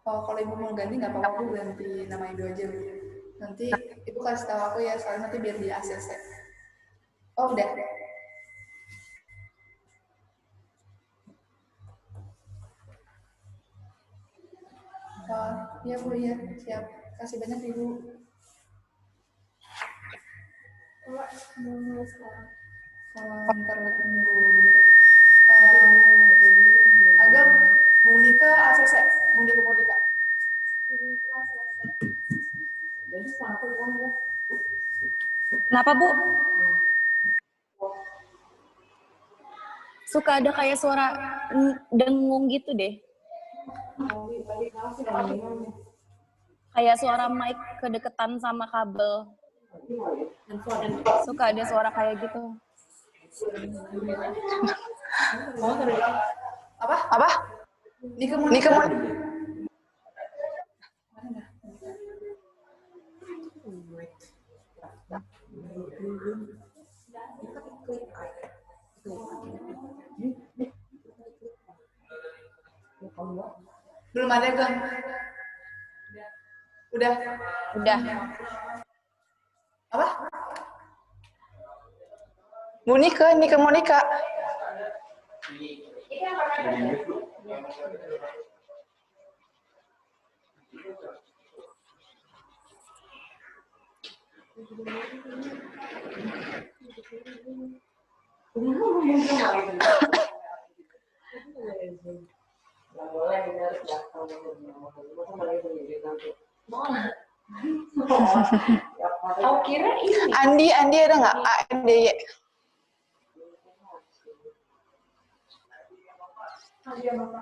Oh, kalau ibu mau ganti nggak apa-apa, Bu, ganti nama ibu aja, Bu. Nanti ibu kasih tahu aku ya, soalnya nanti biar di ACC. Oh, udah. Oh, iya Bu, iya, siap. Kasih banyak Ibu. Ntar lagi nunggu Monika. Agam, Monika ACC, Monika. Kenapa, Bu? Suka ada kayak suara dengung gitu deh. Kayak suara mic kedeketan sama kabel. Suka ada suara kayak gitu. Apa? Nika mau. Belum ada, Gang. Udah. Apa? Monika. Andi ada nggak? ANDY.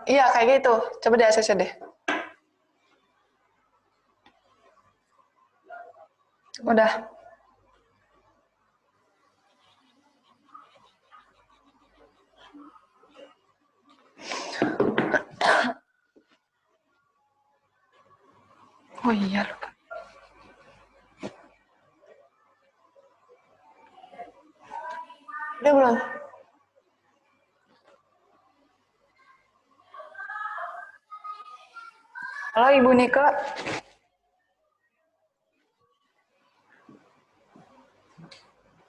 Iya, kayak gitu. Coba deh ACC deh. Udah. Oh iya, lupa. Udah belum? Halo Ibu Nika.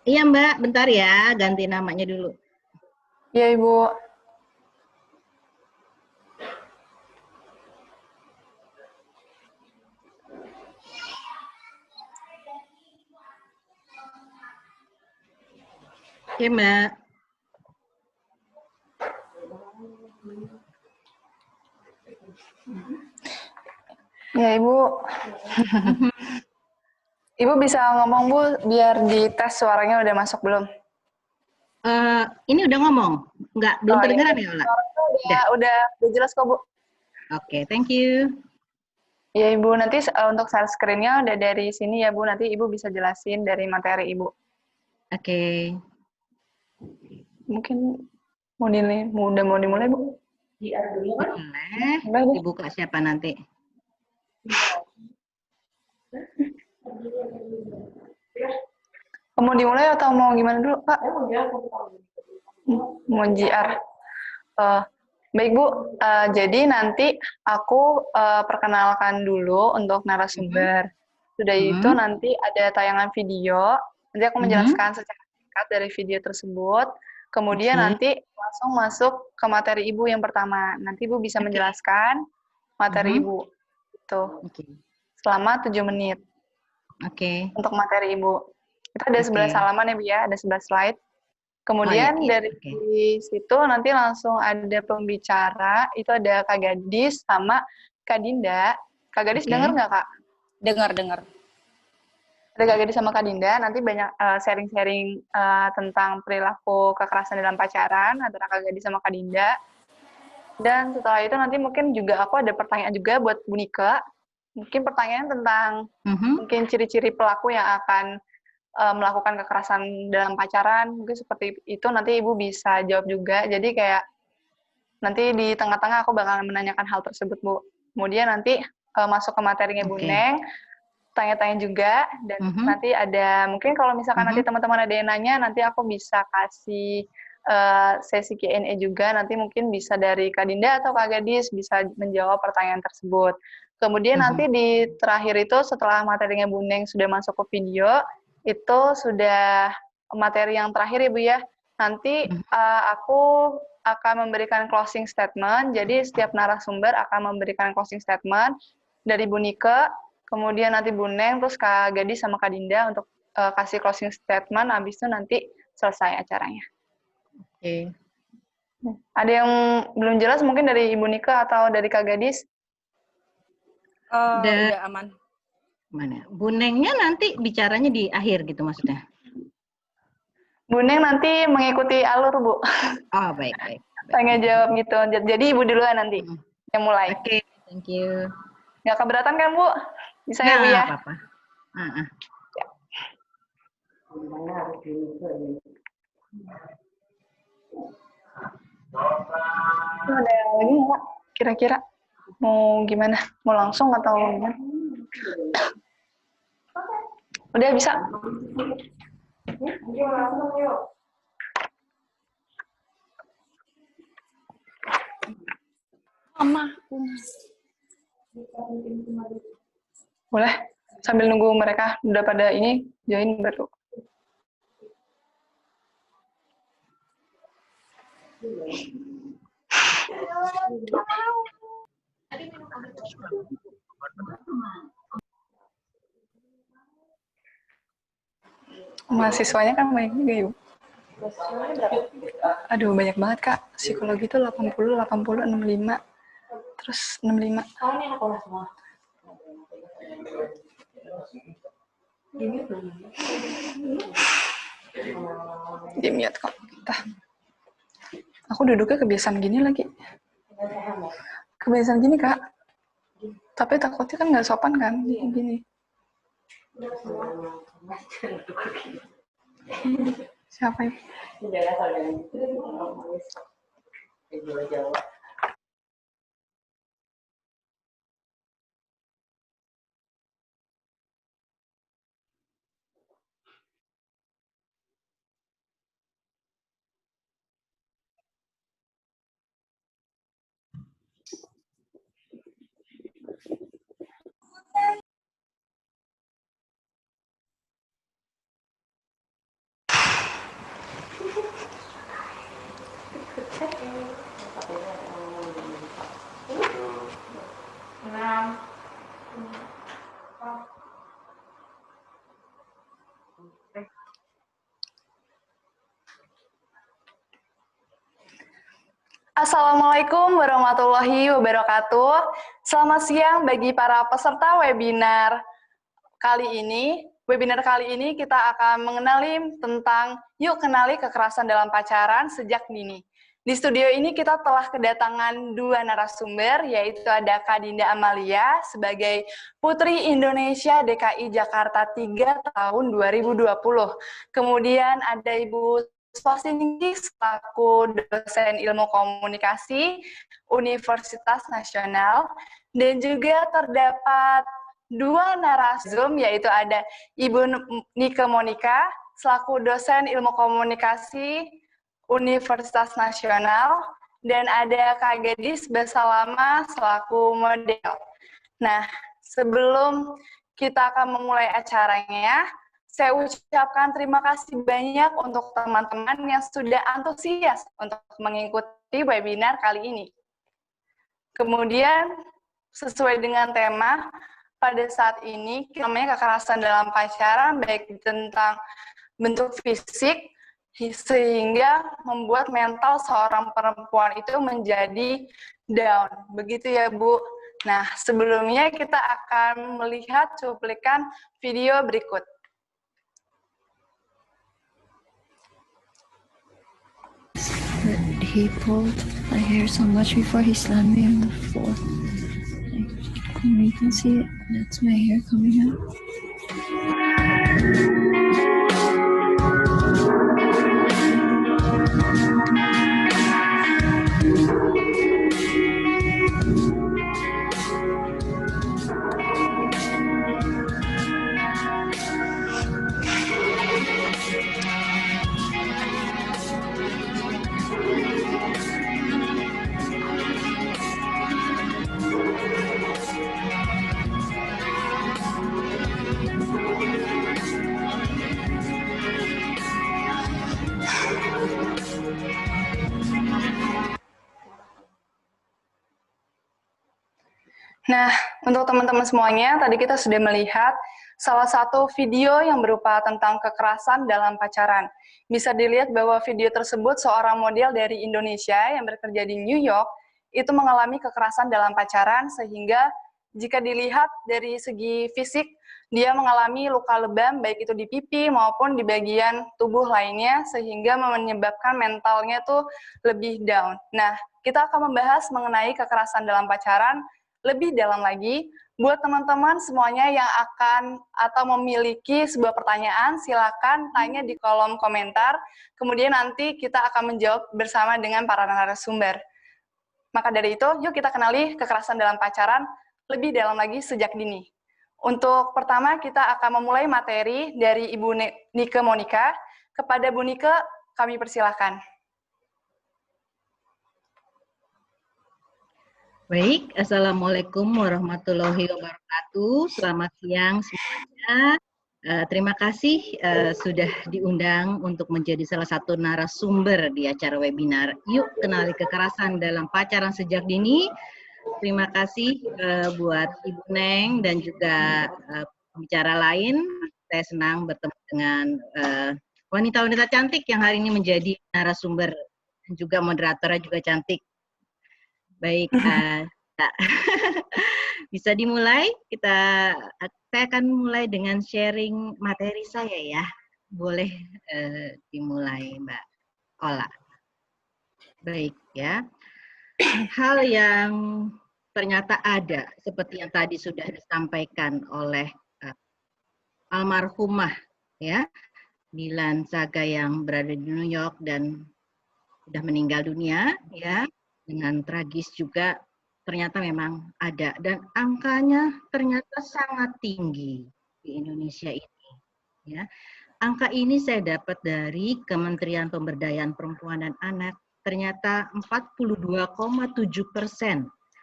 Iya Mbak, bentar ya, ganti namanya dulu. Iya Ibu. Oke Mbak. Ya Ibu. Ibu bisa ngomong Bu, biar di tes suaranya udah masuk belum? Ini udah ngomong? Belum kedengeran ya Ola? Udah jelas kok Bu. Oke, thank you. Ya Ibu, nanti untuk share screen-nya udah dari sini ya Bu, nanti Ibu bisa jelasin dari materi Ibu. Oke. Mungkin udah mau dimulai Bu? Boleh, dibuka siapa nanti? Mau dimulai atau mau gimana dulu Pak? Mau JR. Baik Bu, jadi nanti aku perkenalkan dulu untuk narasumber. Sudah itu nanti ada tayangan video, nanti aku menjelaskan secara singkat dari video tersebut. Kemudian nanti langsung masuk ke materi Ibu yang pertama. Nanti Ibu bisa menjelaskan materi Ibu. Itu. Selama 7 menit. Untuk materi Ibu. Kita ada 11 halaman ya Bu ya, ada 11 slide. Kemudian dari situ nanti langsung ada pembicara, itu ada Kak Gadis sama Kak Dinda. Kak Gadis dengar nggak Kak? Dengar. Ada Kak Gadis sama Kak Dinda, nanti banyak sharing-sharing tentang perilaku kekerasan dalam pacaran antara Kak Gadis sama Kak Dinda. Dan setelah itu nanti mungkin juga aku ada pertanyaan juga buat Bu Nika. Mungkin pertanyaan tentang mungkin ciri-ciri pelaku yang akan melakukan kekerasan dalam pacaran, mungkin seperti itu nanti Ibu bisa jawab juga. Jadi kayak nanti di tengah-tengah aku bakalan menanyakan hal tersebut, Bu. Kemudian nanti masuk ke materinya Bu Neng, tanya-tanya juga, dan nanti ada, mungkin kalau misalkan nanti teman-teman ada yang nanya, nanti aku bisa kasih sesi Q&A juga, nanti mungkin bisa dari Kak Dinda atau Kak Gadis bisa menjawab pertanyaan tersebut. Kemudian nanti di terakhir itu setelah materinya Bu Neng sudah masuk ke video, itu sudah materi yang terakhir ya Bu ya. Nanti aku akan memberikan closing statement, jadi setiap narasumber akan memberikan closing statement dari Bu Nike, kemudian nanti Bu Neng, terus Kak Gadis sama Kak Dinda untuk kasih closing statement, habis itu nanti selesai acaranya. Oke. Ada yang belum jelas mungkin dari Ibu Nike atau dari Kak Gadis? Udah aman. Mana? Bu Nengnya nanti bicaranya di akhir gitu maksudnya? Bu Neng nanti mengikuti alur, Bu. Oh, baik. Tanya jawab gitu. Jadi Ibu duluan nanti yang mulai. Oke, thank you. Nggak keberatan kan, Bu? Bisa ya, Bu ya? Nggak apa-apa. Ya. Ada lagi nggak? Kira-kira mau gimana? Mau langsung atau gimana? Udah bisa? Mama. Boleh? Sambil nunggu mereka udah pada ini, join baru. Mahasiswanya kan banyak juga, Ibu. Aduh, banyak banget, Kak. Psikologi itu 80, 65. Terus 65. Oh, ini anak kelas semua. Dimiat kok kita. Aku duduknya kebiasaan gini lagi. Kebiasaan gini, Kak. Tapi takutnya kan nggak sopan kan, gini. Siapa itu? Assalamualaikum warahmatullahi wabarakatuh. Selamat siang bagi para peserta webinar kali ini. Webinar kali ini kita akan mengenali tentang yuk kenali kekerasan dalam pacaran sejak dini. Di studio ini kita telah kedatangan dua narasumber, yaitu ada Kak Dinda Amalia sebagai Putri Indonesia DKI Jakarta 3 tahun 2020. Kemudian ada Ibu Swasinggi selaku dosen ilmu komunikasi Universitas Nasional, dan juga terdapat dua narasum, yaitu ada Ibu Nike Monika selaku dosen ilmu komunikasi Universitas Nasional, dan ada Kak Gadis Basalama selaku model. Nah, sebelum kita akan memulai acaranya, saya ucapkan terima kasih banyak untuk teman-teman yang sudah antusias untuk mengikuti webinar kali ini. Kemudian, sesuai dengan tema, pada saat ini namanya kekerasan dalam pacaran, baik tentang bentuk fisik, sehingga membuat mental seorang perempuan itu menjadi down. Begitu ya, Bu? Nah, sebelumnya kita akan melihat cuplikan video berikut. He pulled my hair so much before he slammed me on the floor. You can see it. That's my hair coming out. Nah, untuk teman-teman semuanya, tadi kita sudah melihat salah satu video yang berupa tentang kekerasan dalam pacaran. Bisa dilihat bahwa video tersebut seorang model dari Indonesia yang bekerja di New York itu mengalami kekerasan dalam pacaran, sehingga jika dilihat dari segi fisik, dia mengalami luka lebam baik itu di pipi maupun di bagian tubuh lainnya, sehingga menyebabkan mentalnya tuh lebih down. Nah, kita akan membahas mengenai kekerasan dalam pacaran lebih dalam lagi. Buat teman-teman semuanya yang akan atau memiliki sebuah pertanyaan, silakan tanya di kolom komentar. Kemudian nanti kita akan menjawab bersama dengan para narasumber. Maka dari itu, yuk kita kenali kekerasan dalam pacaran lebih dalam lagi sejak dini. Untuk pertama, kita akan memulai materi dari Ibu Nike Monika. Kepada Bu Nike, kami persilakan. Baik, Assalamualaikum warahmatullahi wabarakatuh. Selamat siang semuanya. Terima kasih sudah diundang untuk menjadi salah satu narasumber di acara webinar Yuk Kenali Kekerasan Dalam Pacaran Sejak Dini. Terima kasih buat Ibu Neng dan juga pembicara lain. Saya senang bertemu dengan wanita-wanita cantik yang hari ini menjadi narasumber dan juga moderatornya juga cantik. Baik, bisa dimulai. Saya akan mulai dengan sharing materi saya ya. Boleh dimulai, Mbak Ola. Baik ya. Hal yang ternyata ada seperti yang tadi sudah disampaikan oleh almarhumah ya, Dilan Saga yang berada di New York dan sudah meninggal dunia ya. Dengan tragis juga ternyata memang ada dan angkanya ternyata sangat tinggi di Indonesia ini ya. Angka ini saya dapat dari Kementerian Pemberdayaan Perempuan dan Anak. Ternyata 42,7%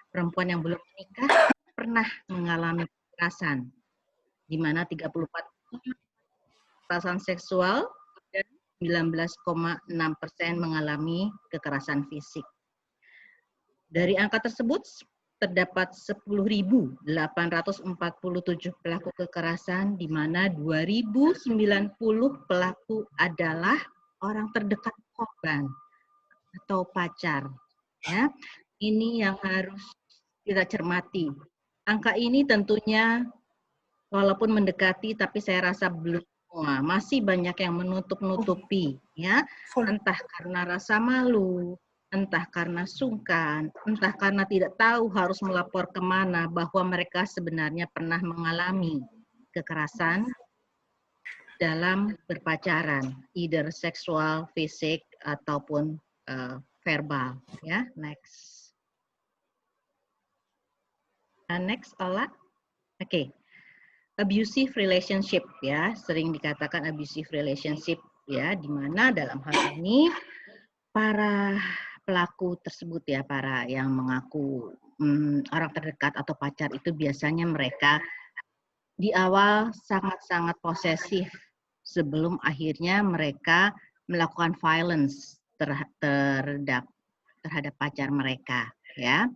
perempuan yang belum menikah pernah mengalami kekerasan, di mana 34% kekerasan seksual dan 19,6% mengalami kekerasan fisik. Dari angka tersebut, terdapat 10.847 pelaku kekerasan, di mana 2.090 pelaku adalah orang terdekat korban atau pacar. Ya, ini yang harus kita cermati. Angka ini tentunya walaupun mendekati, tapi saya rasa belum semua. Masih banyak yang menutup-nutupi, ya, entah karena rasa malu, entah karena sungkan, entah karena tidak tahu harus melapor kemana bahwa mereka sebenarnya pernah mengalami kekerasan dalam berpacaran, either seksual, fisik, ataupun verbal. Ya, next. Next, Ola. Oke. Abusive relationship ya, sering dikatakan abusive relationship ya, di mana dalam hal ini para pelaku tersebut ya, para yang mengaku orang terdekat atau pacar itu biasanya mereka di awal sangat-sangat posesif sebelum akhirnya mereka melakukan violence terhadap pacar mereka ya.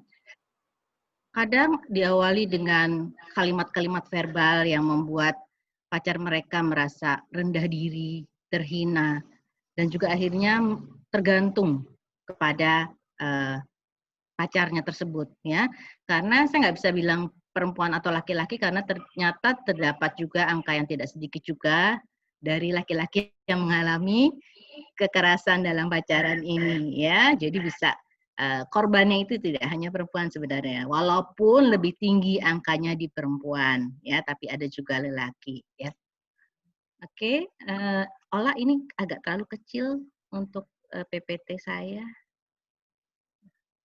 Kadang diawali dengan kalimat-kalimat verbal yang membuat pacar mereka merasa rendah diri, terhina, dan juga akhirnya tergantung kepada pacarnya tersebut, ya. Karena saya nggak bisa bilang perempuan atau laki-laki karena ternyata terdapat juga angka yang tidak sedikit juga dari laki-laki yang mengalami kekerasan dalam pacaran ini, ya. Jadi bisa korbannya itu tidak hanya perempuan sebenarnya, walaupun lebih tinggi angkanya di perempuan, ya, tapi ada juga lelaki, ya. Oke, Ola ini agak terlalu kecil untuk PPT saya,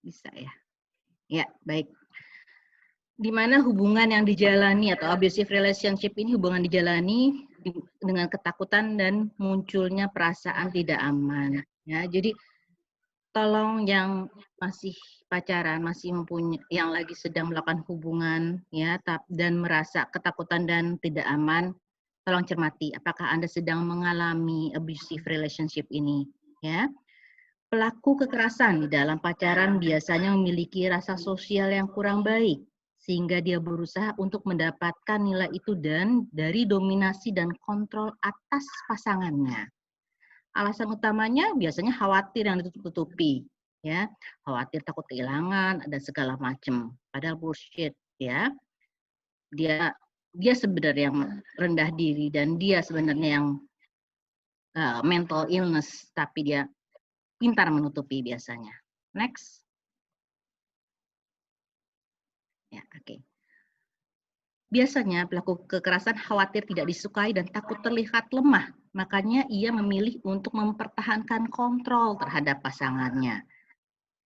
bisa ya? Ya, baik. Di mana hubungan yang dijalani atau abusive relationship ini hubungan dijalani dengan ketakutan dan munculnya perasaan tidak aman, ya. Jadi tolong yang masih pacaran, masih mempunyai, yang lagi sedang melakukan hubungan, ya, dan merasa ketakutan dan tidak aman, tolong cermati apakah Anda sedang mengalami abusive relationship ini, ya. Pelaku kekerasan di dalam pacaran biasanya memiliki rasa sosial yang kurang baik, sehingga dia berusaha untuk mendapatkan nilai itu dan dari dominasi dan kontrol atas pasangannya. Alasan utamanya biasanya khawatir yang ditutup-tutupi, ya, khawatir takut kehilangan, ada segala macam. Padahal bullshit, ya. Dia sebenarnya yang rendah diri dan dia sebenarnya yang mental illness, tapi dia pintar menutupi biasanya. Next. Ya, oke. Biasanya pelaku kekerasan khawatir tidak disukai dan takut terlihat lemah. Makanya ia memilih untuk mempertahankan kontrol terhadap pasangannya.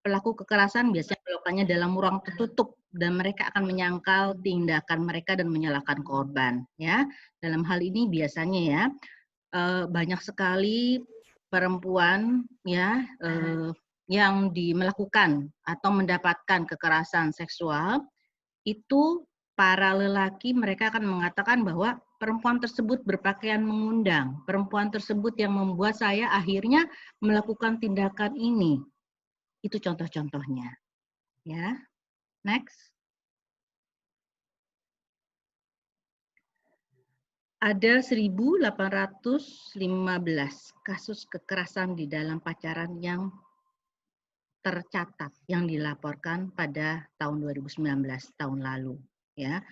Pelaku kekerasan biasanya melakukannya dalam ruang tertutup dan mereka akan menyangkal tindakan mereka dan menyalahkan korban. Ya, dalam hal ini biasanya ya banyak sekali perempuan ya yang melakukan atau mendapatkan kekerasan seksual itu. Para lelaki mereka akan mengatakan bahwa perempuan tersebut berpakaian mengundang, perempuan tersebut yang membuat saya akhirnya melakukan tindakan ini. Itu contoh-contohnya. Ya. Next. Ada 1.815 kasus kekerasan di dalam pacaran yang tercatat, yang dilaporkan pada tahun 2019, tahun lalu. Ya,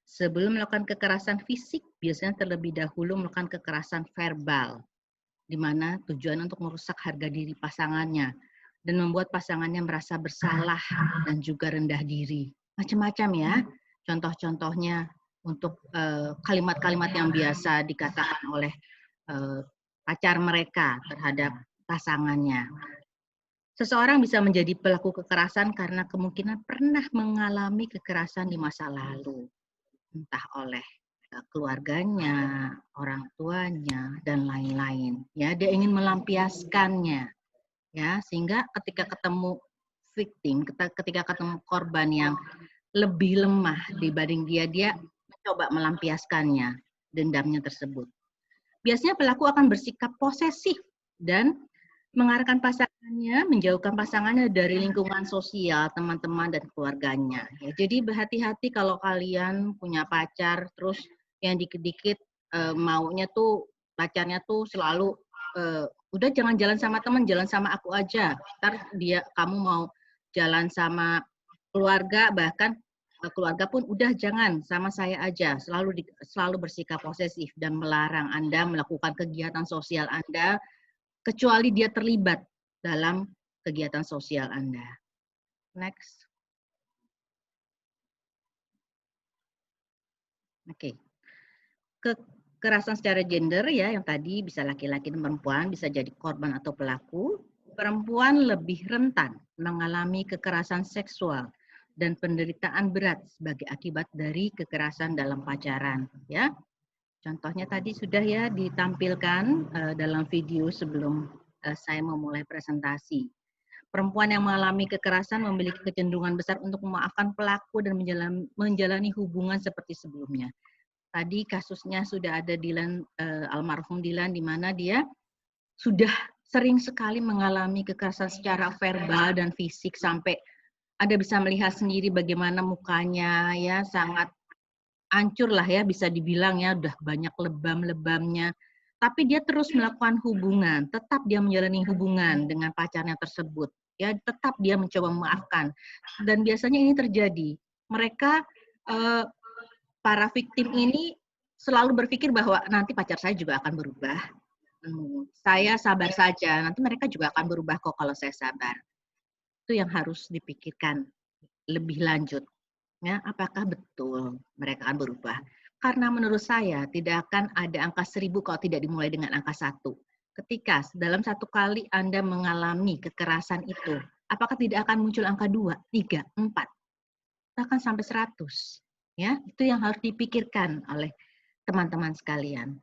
sebelum melakukan kekerasan fisik, biasanya terlebih dahulu melakukan kekerasan verbal, di mana tujuan untuk merusak harga diri pasangannya dan membuat pasangannya merasa bersalah dan juga rendah diri. Macam-macam ya, contoh-contohnya untuk kalimat-kalimat yang biasa dikatakan oleh pacar mereka terhadap pasangannya. Seseorang bisa menjadi pelaku kekerasan karena kemungkinan pernah mengalami kekerasan di masa lalu, entah oleh keluarganya, orang tuanya, dan lain-lain. Ya, dia ingin melampiaskannya, ya, sehingga ketika ketemu victim, ketika ketemu korban yang lebih lemah dibanding dia mencoba melampiaskannya, dendamnya tersebut. Biasanya pelaku akan bersikap posesif dan mengarahkan pasangannya, menjauhkan pasangannya dari lingkungan sosial, teman-teman, dan keluarganya. Ya, jadi berhati-hati kalau kalian punya pacar, terus yang dikit-dikit maunya tuh, pacarnya tuh selalu, udah jangan jalan sama teman, jalan sama aku aja. Ntar kamu mau jalan sama keluarga, bahkan keluarga pun udah jangan, sama saya aja. Selalu bersikap posesif dan melarang Anda melakukan kegiatan sosial Anda, kecuali dia terlibat dalam kegiatan sosial Anda. Next. Oke. Kekerasan secara gender ya, yang tadi bisa laki-laki dan perempuan, bisa jadi korban atau pelaku. Perempuan lebih rentan mengalami kekerasan seksual dan penderitaan berat sebagai akibat dari kekerasan dalam pacaran. Ya, contohnya tadi sudah ya ditampilkan dalam video sebelum saya memulai presentasi. Perempuan yang mengalami kekerasan memiliki kecenderungan besar untuk memaafkan pelaku dan menjalani hubungan seperti sebelumnya. Tadi kasusnya sudah ada Dilan, almarhum Dilan, di mana dia sudah sering sekali mengalami kekerasan secara verbal dan fisik sampai Anda bisa melihat sendiri bagaimana mukanya ya sangat hancur lah ya, bisa dibilang ya, udah banyak lebam-lebamnya. Tapi dia terus melakukan hubungan, tetap dia menjalani hubungan dengan pacarnya tersebut. Ya, tetap dia mencoba memaafkan. Dan biasanya ini terjadi. Mereka, para victim ini selalu berpikir bahwa nanti pacar saya juga akan berubah. Saya sabar saja, nanti mereka juga akan berubah kok kalau saya sabar. Itu yang harus dipikirkan lebih lanjut. Ya, apakah betul mereka akan berubah? Karena menurut saya tidak akan ada angka 1000 kalau tidak dimulai dengan angka 1. Ketika dalam satu kali Anda mengalami kekerasan itu, apakah tidak akan muncul angka 2, 3, 4, bahkan sampai 100? Ya, itu yang harus dipikirkan oleh teman-teman sekalian.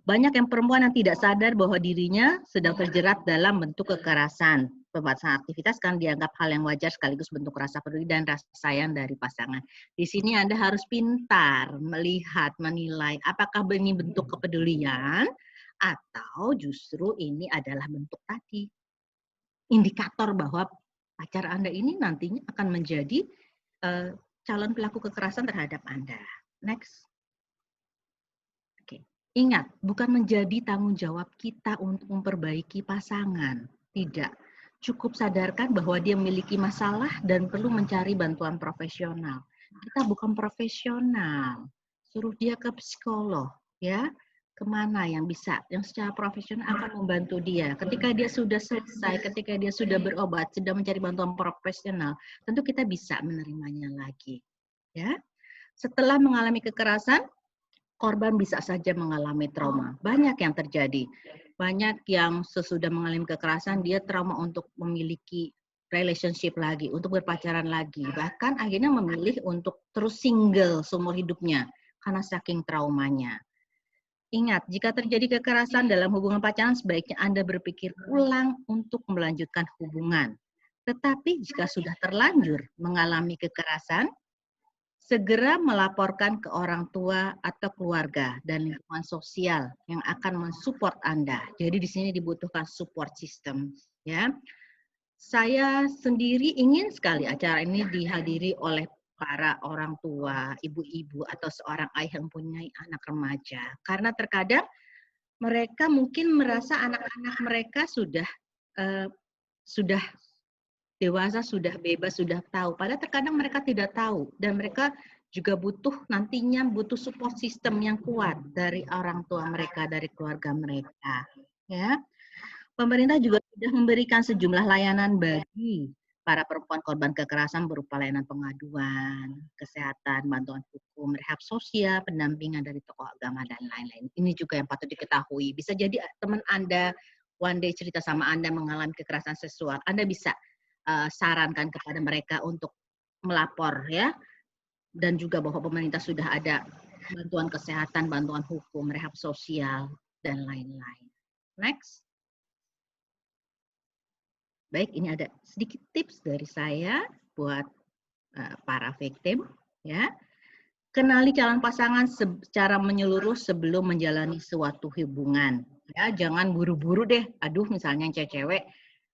Banyak yang perempuan yang tidak sadar bahwa dirinya sedang terjerat dalam bentuk kekerasan. Pembatasan aktivitas kan dianggap hal yang wajar sekaligus bentuk rasa peduli dan rasa sayang dari pasangan. Di sini Anda harus pintar melihat, menilai apakah ini bentuk kepedulian atau justru ini adalah bentuk tadi. Indikator bahwa pacar Anda ini nantinya akan menjadi calon pelaku kekerasan terhadap Anda. Next. Oke. Ingat, bukan menjadi tanggung jawab kita untuk memperbaiki pasangan. Tidak. Cukup sadarkan bahwa dia memiliki masalah dan perlu mencari bantuan profesional. Kita bukan profesional. Suruh dia ke psikolog, ya. Kemana yang bisa, yang secara profesional akan membantu dia. Ketika dia sudah selesai, ketika dia sudah berobat, sudah mencari bantuan profesional, tentu kita bisa menerimanya lagi. Ya. Setelah mengalami kekerasan, korban bisa saja mengalami trauma. Banyak yang terjadi. Banyak yang sesudah mengalami kekerasan, dia trauma untuk memiliki relationship lagi, untuk berpacaran lagi. Bahkan akhirnya memilih untuk terus single seumur hidupnya karena saking traumanya. Ingat, jika terjadi kekerasan dalam hubungan pacaran, sebaiknya Anda berpikir ulang untuk melanjutkan hubungan. Tetapi jika sudah terlanjur mengalami kekerasan, segera melaporkan ke orang tua atau keluarga dan lingkungan sosial yang akan mensupport Anda. Jadi di sini dibutuhkan support system, ya. Saya sendiri ingin sekali acara ini dihadiri oleh para orang tua, ibu-ibu atau seorang ayah yang mempunyai anak remaja. Karena terkadang mereka mungkin merasa anak-anak mereka sudah dewasa, sudah bebas, sudah tahu. Padahal terkadang mereka tidak tahu dan mereka juga nantinya butuh support system yang kuat dari orang tua mereka, dari keluarga mereka. Ya, pemerintah juga sudah memberikan sejumlah layanan bagi para perempuan korban kekerasan berupa layanan pengaduan, kesehatan, bantuan hukum, rehab sosial, pendampingan dari tokoh agama, dan lain-lain. Ini juga yang patut diketahui. Bisa jadi teman Anda one day cerita sama Anda mengalami kekerasan seksual, Anda bisa sarankan kepada mereka untuk melapor, ya, dan juga bahwa pemerintah sudah ada bantuan kesehatan, bantuan hukum, rehab sosial, dan lain-lain. Next. Baik, ini ada sedikit tips dari saya buat para victim, ya. Kenali calon pasangan secara menyeluruh sebelum menjalani suatu hubungan. Ya, jangan buru-buru deh. Aduh, misalnya cewek,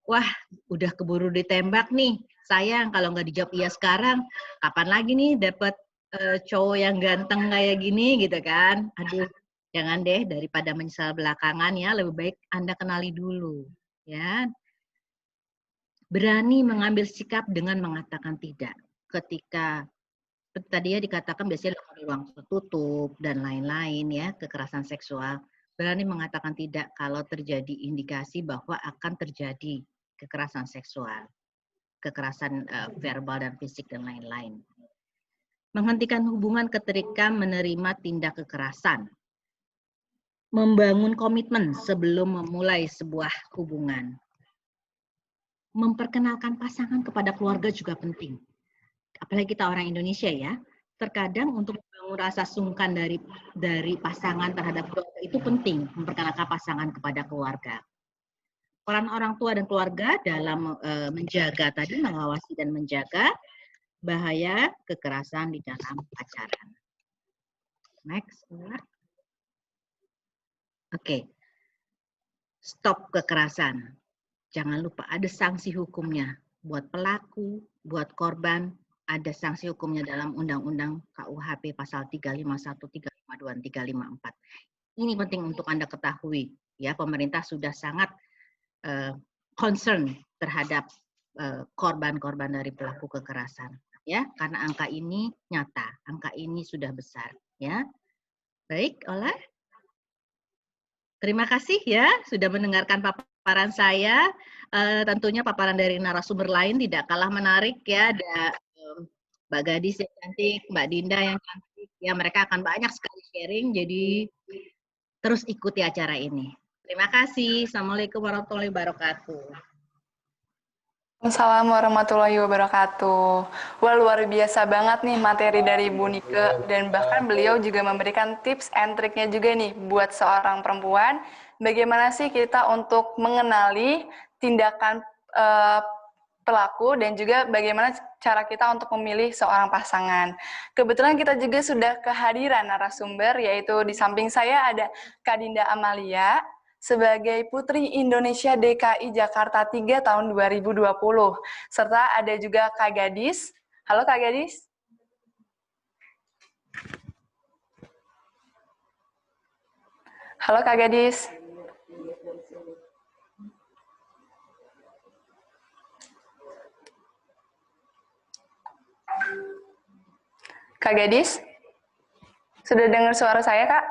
wah, udah keburu ditembak nih. Sayang, kalau nggak dijawab iya sekarang, kapan lagi nih dapat cowok yang ganteng kayak gini, gitu kan? Aduh, jangan deh, daripada menyesal belakangan, ya, lebih baik Anda kenali dulu, ya. Berani mengambil sikap dengan mengatakan tidak. Ketika tadi ya dikatakan biasanya di ruang tertutup dan lain-lain, ya, kekerasan seksual. Berani mengatakan tidak kalau terjadi indikasi bahwa akan terjadi kekerasan seksual, kekerasan verbal dan fisik dan lain-lain. Menghentikan hubungan ketika menerima tindak kekerasan. Membangun komitmen sebelum memulai sebuah hubungan. Memperkenalkan pasangan kepada keluarga juga penting. Apalagi kita orang Indonesia, ya. Terkadang untuk membangun rasa sungkan dari pasangan terhadap keluarga itu penting, memperkenalkan pasangan kepada keluarga. Peran orang tua dan keluarga dalam menjaga tadi, mengawasi dan menjaga bahaya kekerasan di dalam pacaran. Next. Oke. Stop kekerasan. Jangan lupa ada sanksi hukumnya. Buat pelaku, buat korban, ada sanksi hukumnya dalam Undang-Undang KUHP pasal 351, 352, dan 354. Ini penting untuk Anda ketahui. Ya, pemerintah sudah sangat concern terhadap korban-korban dari pelaku kekerasan. Ya, karena angka ini nyata, angka ini sudah besar. Ya, baik, Ola. Terima kasih ya sudah mendengarkan paparan saya. Tentunya paparan dari narasumber lain tidak kalah menarik ya. Ada Mbak Gadis yang cantik, Mbak Dinda yang cantik. Ya, mereka akan banyak sekali sharing. Jadi terus ikuti acara ini. Terima kasih. Assalamualaikum warahmatullahi wabarakatuh. Assalamualaikum warahmatullahi wabarakatuh. Wah, luar biasa banget nih materi dari Bu Nike, dan bahkan beliau juga memberikan tips and triknya juga nih buat seorang perempuan, bagaimana sih kita untuk mengenali tindakan pelaku dan juga bagaimana cara kita untuk memilih seorang pasangan. Kebetulan kita juga sudah kehadiran narasumber, yaitu di samping saya ada Kak Dinda Amalia, sebagai Putri Indonesia DKI Jakarta 3 tahun 2020. Serta ada juga Kak Gadis. Halo Kak Gadis. Halo Kak Gadis. Kak Gadis, sudah dengar suara saya, Kak?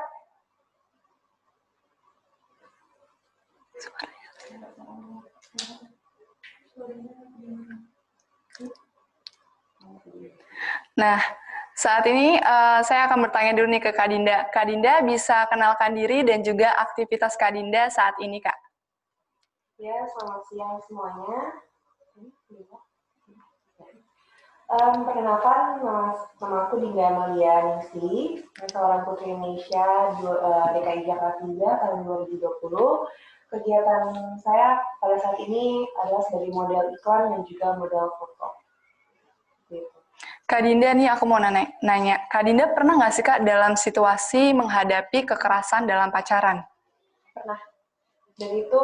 Nah, saat ini saya akan bertanya dulu nih ke Kak Dinda. Kak Dinda bisa kenalkan diri dan juga aktivitas Kak Dinda saat ini, Kak. Ya, selamat siang semuanya. Perkenalkan, nama aku Dinda Amalia Ningsi, seorang putri Indonesia DKI Jakarta 3 tahun 2020. Kegiatan saya pada saat ini adalah sebagai model iklan dan juga model foto. Gitu. Kak Dinda nih aku mau nanya, Kak Dinda pernah nggak sih Kak dalam situasi menghadapi kekerasan dalam pacaran? Pernah. Dan itu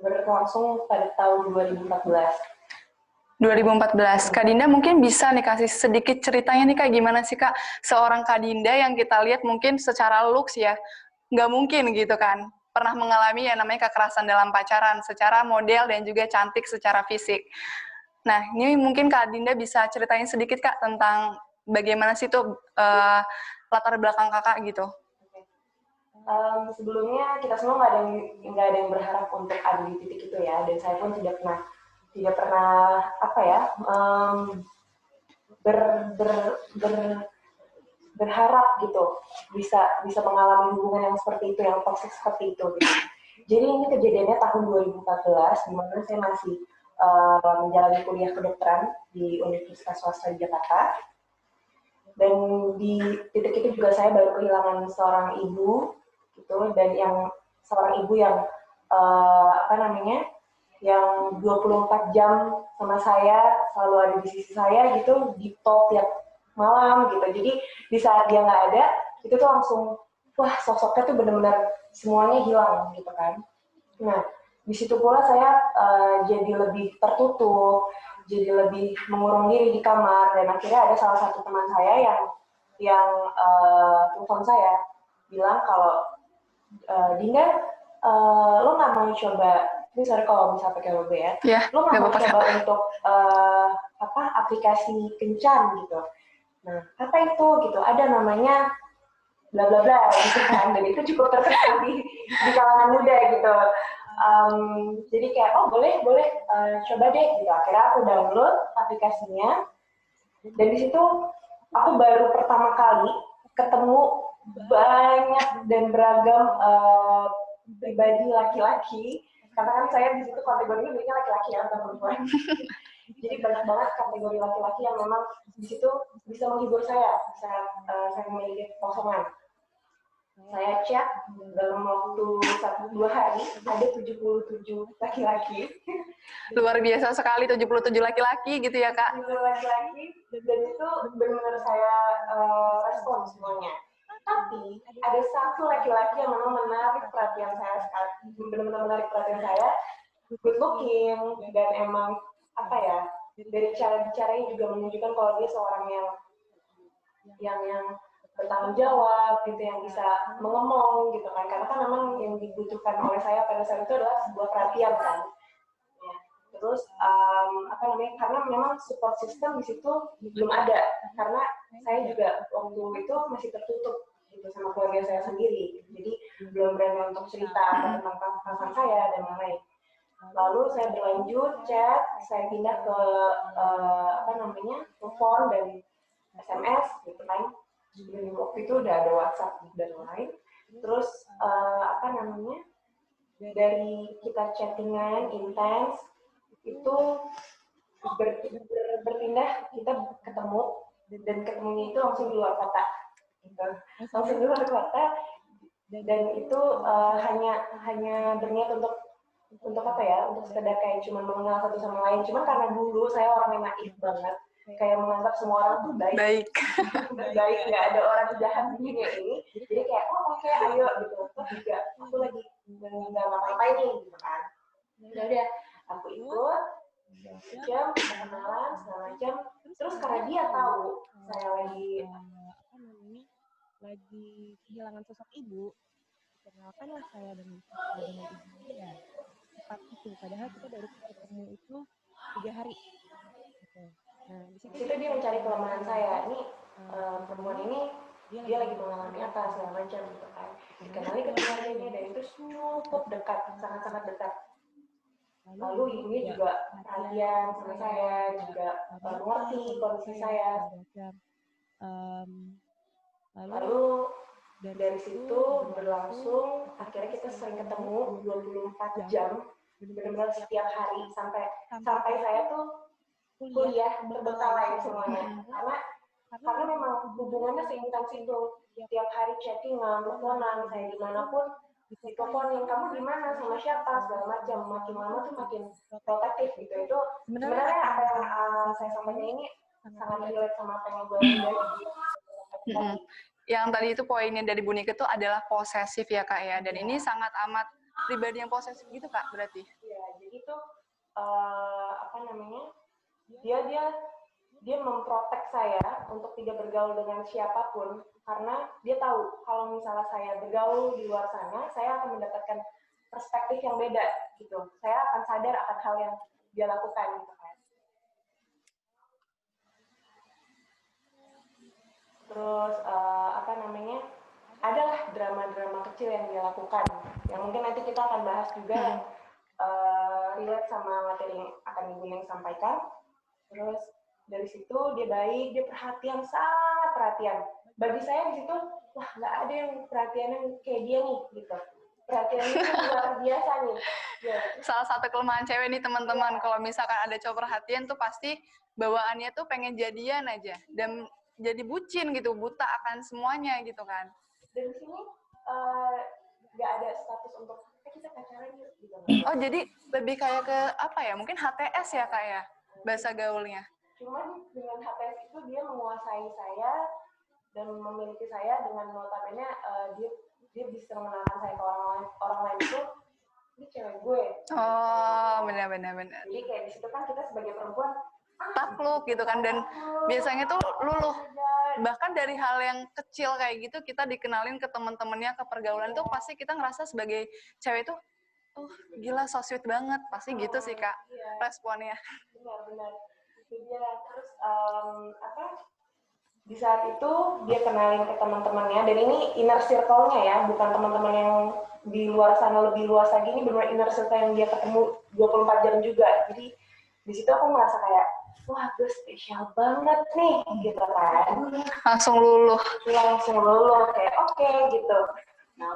berlangsung pada tahun 2014. 2014. Kak Dinda mungkin bisa nih kasih sedikit ceritanya nih Kak, gimana sih Kak seorang Kak Dinda yang kita lihat mungkin secara looks ya, nggak mungkin gitu kan, pernah mengalami yang namanya kekerasan dalam pacaran secara model dan juga cantik secara fisik. Nah, ini mungkin Kak Dinda bisa ceritain sedikit Kak tentang bagaimana sih tuh latar belakang Kakak gitu. Sebelumnya kita semua nggak ada yang berharap untuk ada di titik itu ya, dan saya pun tidak pernah apa ya berharap gitu bisa mengalami hubungan yang seperti itu, yang toksik seperti itu gitu. Jadi ini kejadiannya tahun 2014 di mana saya masih menjalani kuliah kedokteran di Universitas Swasta di Jakarta, dan di titik itu juga saya baru kehilangan seorang ibu gitu, dan seorang ibu yang yang 24 jam sama saya, selalu ada di sisi saya gitu, di talk tiap malam gitu. Jadi di saat dia nggak ada, itu tuh langsung, wah sosoknya tuh benar-benar semuanya hilang gitu kan. Nah, di situ pula saya jadi lebih tertutup, jadi lebih mengurung diri di kamar, dan akhirnya ada salah satu teman saya yang telepon saya, bilang kalau, Dinda, lo nggak mau coba, ini sorry kalau bisa pakai logo ya, lo nggak mau coba untuk aplikasi kencan gitu. Nah, apa itu gitu? Ada namanya bla bla bla gitu kan, dan itu cukup terkenal di kalangan muda gitu. Jadi kayak, oh boleh coba deh gitu. Akhirnya aku download aplikasinya, dan di situ aku baru pertama kali ketemu banyak dan beragam pribadi laki-laki, karena kan saya di situ kategorinya biasanya laki-laki ya, bukan perempuan. Jadi banyak banget kategori laki-laki yang memang di situ bisa menghibur saya saat saya memiliki kekosongan. Saya cek dalam waktu 1-2 hari ada 77 laki-laki. Luar biasa sekali, 77 laki-laki gitu ya Kak? 77 laki-laki, dan itu benar-benar saya respon semuanya. Tapi ada satu laki-laki yang memang menarik perhatian saya sekali, benar-benar menarik perhatian saya, good looking, dan emang apa ya, dari cara bicaranya juga menunjukkan kalau dia seorang yang bertanggung jawab gitu, yang bisa mengemong gitu kan, karena kan memang yang dibutuhkan oleh saya pada saat itu adalah sebuah perhatian kan. Ya. Terus karena memang support system di situ belum ada, karena saya juga waktu itu masih tertutup gitu sama keluarga saya sendiri, jadi belum berani untuk cerita tentang perasaan saya dan lain-lain. Lalu saya berlanjut chat, saya pindah ke telepon dan SMS gitu kan. Dan waktu itu udah ada WhatsApp dan lain. Terus dari kita chattingan intens itu berpindah, kita ketemu, dan ketemunya itu langsung di luar kota gitu. Langsung di luar kota, dan itu hanya berniat untuk apa ya, untuk sekedar kayak cuma mengenal satu sama lain. Cuman karena dulu saya orang yang naif banget, kayak menganggap semua orang tuh baik, nggak ada orang jahat di dunia ini. Jadi kayak, oh oke, ayo gitu. Terus juga aku lagi nggak ngapain nih gitu kan. Udah aku ikut sejam, kita kenalan segala macam. Terus karena dia tahu saya lagi lagi kehilangan sosok ibu, kenalkanlah saya dengan ibu ya. Cepat itu, padahal kita baru ketemu itu 3 hari. Gitu. Nah, di situ dia mencari kelemahan saya. Ini perempuan ini dia lagi mengalami apa segala macam gitu kan. Dikenali ke keluarganya dan itu cukup dekat, sangat-sangat dekat. Lalu ibunya juga perhatian sama saya, juga mengerti kondisi saya. Lalu dari situ berlangsung, akhirnya kita sering ketemu 24 jam, benar-benar setiap hari sampai saya tuh kuliah terbengkalai semuanya. Karena memang hubungannya seintens itu. Tiap hari chattingan, teleponan, saya dimanapun diteleponin, kamu di mana, sama siapa, segala macam. Makin lama tuh makin protektif gitu. Itu sebenarnya apa yang saya sampaikan ini sangat relate sama apa yang gue dari. Yang tadi itu poinnya dari Bu Nike itu adalah posesif ya Kak ya, dan ini sangat amat pribadi yang posesif gitu Kak berarti. Iya, jadi tuh dia memprotek saya untuk tidak bergaul dengan siapapun karena dia tahu kalau misalnya saya bergaul di luar sana, saya akan mendapatkan perspektif yang beda gitu. Saya akan sadar akan hal yang dia lakukan gitu kan. Terus adalah drama-drama kecil yang dia lakukan yang mungkin nanti kita akan bahas juga yang relate sama materi yang akan Ibu Neng sampaikan. Terus dari situ dia baik, dia perhatian, sangat perhatian. Bagi saya di situ, wah nggak ada yang perhatiannya kayak dia nih gitu. Perhatiannya luar biasa nih. Ya. Salah satu kelemahan cewek nih teman-teman, kalau misalkan ada cowok perhatian tuh pasti bawaannya tuh pengen jadian aja dan jadi bucin gitu, buta akan semuanya gitu kan. Dan di sini nggak ada status untuk kita pacaran yuk gitu. Oh jadi lebih kayak ke apa ya? Mungkin HTS ya Kak ya, bahasa gaulnya. Cuman dengan HTS itu dia menguasai saya dan memiliki saya dengan notabene dia bisa mengenalkan saya ke orang lain itu ini cewek gue. Oh benar. Jadi kayak di situ kan kita sebagai perempuan takluk gitu kan, dan biasanya tuh luluh. Bahkan dari hal yang kecil kayak gitu kita dikenalin ke teman-temannya, ke pergaulan tuh pasti kita ngerasa sebagai cewek tuh gila so sweet banget, pasti gitu sih Kak responnya. Benar itu dia. Terus di saat itu dia kenalin ke teman-temannya, dan ini inner circle-nya ya, bukan teman-teman yang di luar sana lebih luas lagi, ini benar inner circle yang dia ketemu 24 jam juga. Jadi di situ aku merasa kayak wah gue spesial banget nih gitu kan. Langsung luluh kayak oke, gitu. Nah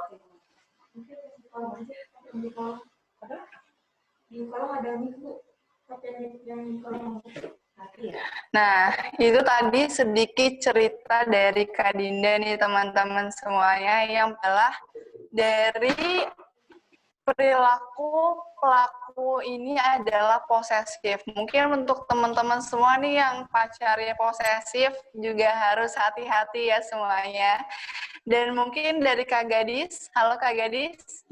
di kolom ada minggu yang di kolom. Nah, itu tadi sedikit cerita dari Kak Dinda nih teman-teman semuanya, yang adalah dari perilaku pelaku ini adalah posesif. Mungkin untuk teman-teman semua nih yang pacarnya posesif juga harus hati-hati ya semuanya. Dan mungkin dari Kak Gadis, halo Kak Gadis.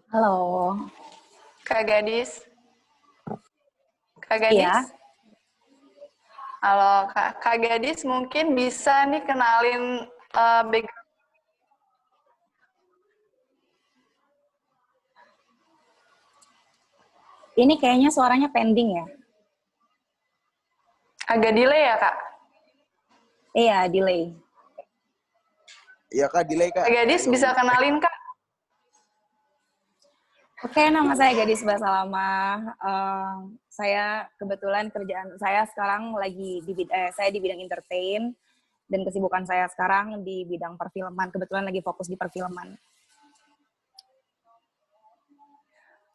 Halo. Kak Gadis. Kak Gadis? Iya. Halo, Kak Gadis mungkin bisa nih kenalin background. Ini kayaknya suaranya pending ya? Agak delay ya, Kak? Iya, delay. Iya, Kak, delay, Kak. Kak Gadis bisa kenalin, Kak? Oke, nama saya Gadis Basalama. Saya kebetulan kerjaan saya sekarang saya di bidang entertain, dan kesibukan saya sekarang di bidang perfilman. Kebetulan lagi fokus di perfilman.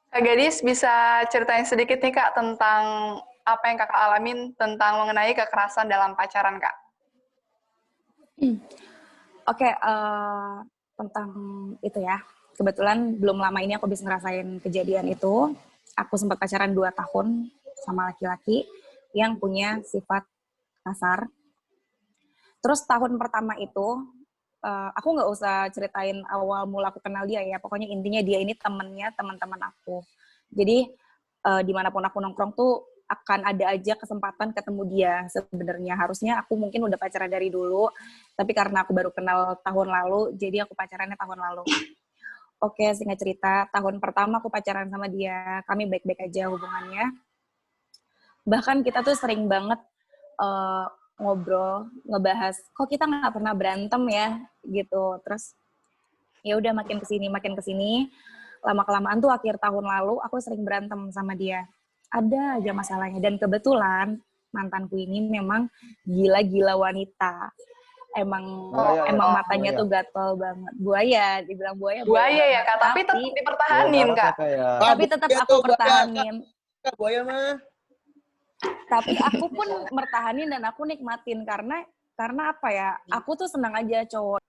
Kak Gadis bisa ceritain sedikit nih Kak tentang apa yang Kakak alamin tentang mengenai kekerasan dalam pacaran, Kak? Oke, tentang itu ya. Kebetulan belum lama ini aku bisa ngerasain kejadian itu. Aku sempat pacaran 2 tahun sama laki-laki yang punya sifat kasar. Terus tahun pertama itu, aku nggak usah ceritain awal mula aku kenal dia ya. Pokoknya intinya dia ini temennya teman-teman aku. Jadi dimanapun aku nongkrong tuh akan ada aja kesempatan ketemu dia sebenarnya. Harusnya aku mungkin udah pacaran dari dulu, tapi karena aku baru kenal tahun lalu, jadi aku pacarannya tahun lalu. Oke, singkat cerita, tahun pertama aku pacaran sama dia, kami baik-baik aja hubungannya. Bahkan kita tuh sering banget ngobrol, ngebahas, kok kita nggak pernah berantem ya, gitu. Terus ya udah makin kesini, lama-kelamaan tuh akhir tahun lalu aku sering berantem sama dia. Ada aja masalahnya, dan kebetulan mantanku ini memang gila-gila wanita. Emang matanya tuh gatel banget. Buaya, dibilang buaya. Buaya ya Kak, tapi tetap dipertahanin Kak. Tapi tetap aku pertahanin. Buaya mah. Tapi aku pun mertahanin dan aku nikmatin karena apa ya? Aku tuh senang aja cowok.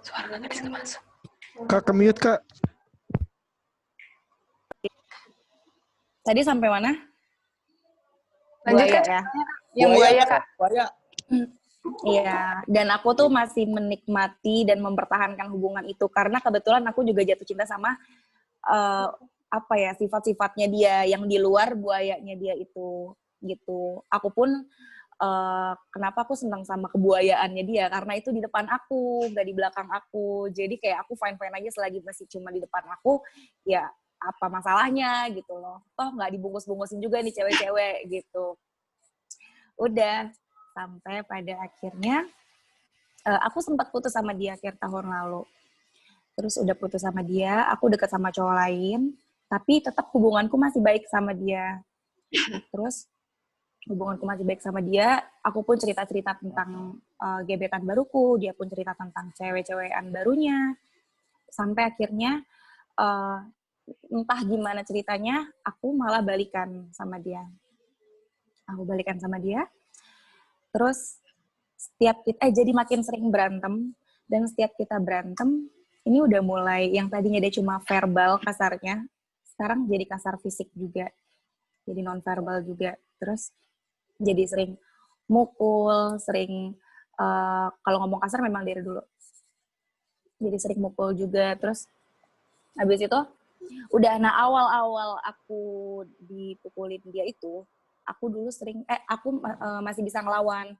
Suara Kak Diska masuk. Kak, ke-mute Kak. Tadi sampai mana? Lanjutkan ya. Yang buaya Kak. Buaya. Iya, dan aku tuh masih menikmati dan mempertahankan hubungan itu karena kebetulan aku juga jatuh cinta sama sifat-sifatnya dia yang di luar buayanya dia itu gitu. Aku pun kenapa aku senang sama kebuayaannya dia karena itu di depan aku, nggak di belakang aku. Jadi kayak aku fine-fine aja selagi masih cuma di depan aku, ya apa masalahnya gitu loh. Toh nggak dibungkus-bungkusin juga nih cewek-cewek gitu. Udah sampai pada akhirnya aku sempat putus sama dia akhir tahun lalu. Terus udah putus sama dia, aku deket sama cowok lain, tapi tetap hubunganku masih baik sama dia. Terus hubunganku masih baik sama dia, aku pun cerita-cerita tentang gebetan baruku, dia pun cerita tentang cewek-cewekan barunya. Sampai akhirnya entah gimana ceritanya, aku malah balikan sama dia. Aku balikan sama dia. Terus jadi makin sering berantem, dan setiap kita berantem, ini udah mulai yang tadinya dia cuma verbal kasarnya, sekarang jadi kasar fisik juga, jadi non verbal juga. Terus jadi sering mukul, sering kalau ngomong kasar memang dari dulu, jadi sering mukul juga. Terus habis itu udah, nah awal aku dipukulin dia itu, aku dulu masih bisa ngelawan.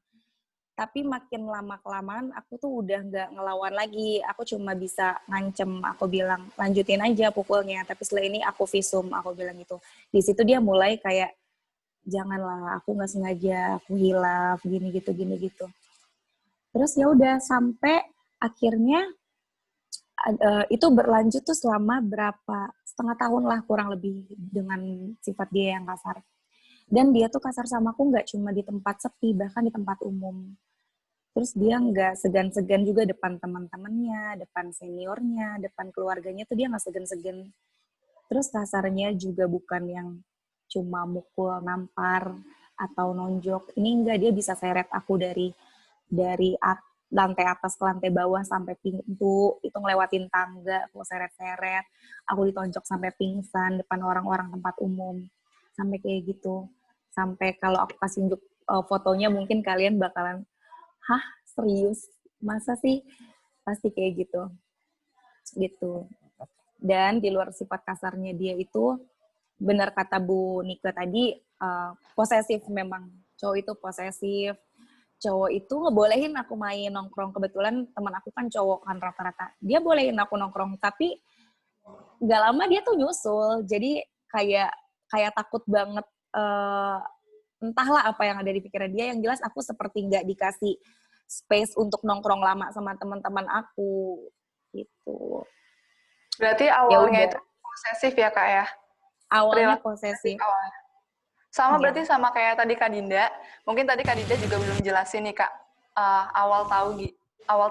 Tapi makin lama-kelamaan aku tuh udah nggak ngelawan lagi. Aku cuma bisa ngancem, aku bilang, lanjutin aja pukulnya. Tapi setelah ini aku visum, aku bilang gitu. Di situ dia mulai kayak, janganlah, aku nggak sengaja, aku hilaf, gini gitu. Terus ya udah sampai akhirnya itu berlanjut tuh selama setengah tahun lah kurang lebih dengan sifat dia yang kasar. Dan dia tuh kasar sama aku nggak cuma di tempat sepi, bahkan di tempat umum. Terus dia nggak segan-segan juga depan teman-temannya, depan seniornya, depan keluarganya tuh dia nggak segan-segan. Terus kasarnya juga bukan yang cuma mukul, nampar, atau nonjok. Ini enggak, dia bisa seret aku dari lantai atas ke lantai bawah sampai pintu, itu ngelewatin tangga, aku seret-seret, aku ditonjok sampai pingsan depan orang-orang tempat umum. Sampai kayak gitu. Sampai kalau aku kasih unjuk fotonya mungkin kalian bakalan, hah, serius? Masa sih? Pasti kayak gitu. Gitu. Dan di luar sifat kasarnya dia itu, benar kata Bu Nika tadi, posesif memang. Cowok itu posesif. Cowok itu ngebolehin aku main nongkrong. Kebetulan teman aku kan cowok kan rata-rata. Dia bolehin aku nongkrong, tapi gak lama dia tuh nyusul. Jadi kayak takut banget, entahlah apa yang ada di pikiran dia. Yang jelas aku seperti nggak dikasih space untuk nongkrong lama sama teman-teman aku gitu. Berarti awalnya itu posesif ya Kak ya? Awalnya posesif. Sama berarti sama kayak tadi Kak Dinda. Mungkin tadi Kak Dinda juga belum jelasin nih Kak, awal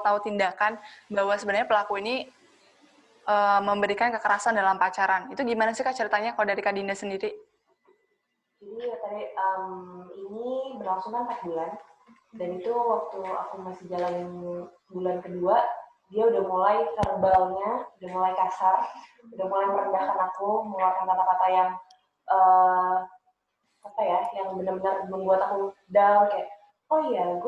tahu tindakan bahwa sebenarnya pelaku ini memberikan kekerasan dalam pacaran. Itu gimana sih Kak ceritanya kalau dari Kak Dinda sendiri? Jadi tadi ini berlangsung kan 4 bulan, dan itu waktu aku masih jalanin bulan kedua, dia udah mulai verbalnya, udah mulai kasar, udah mulai merendahkan aku, mengeluarkan kata-kata yang yang benar-benar membuat aku down, kayak, oh iya,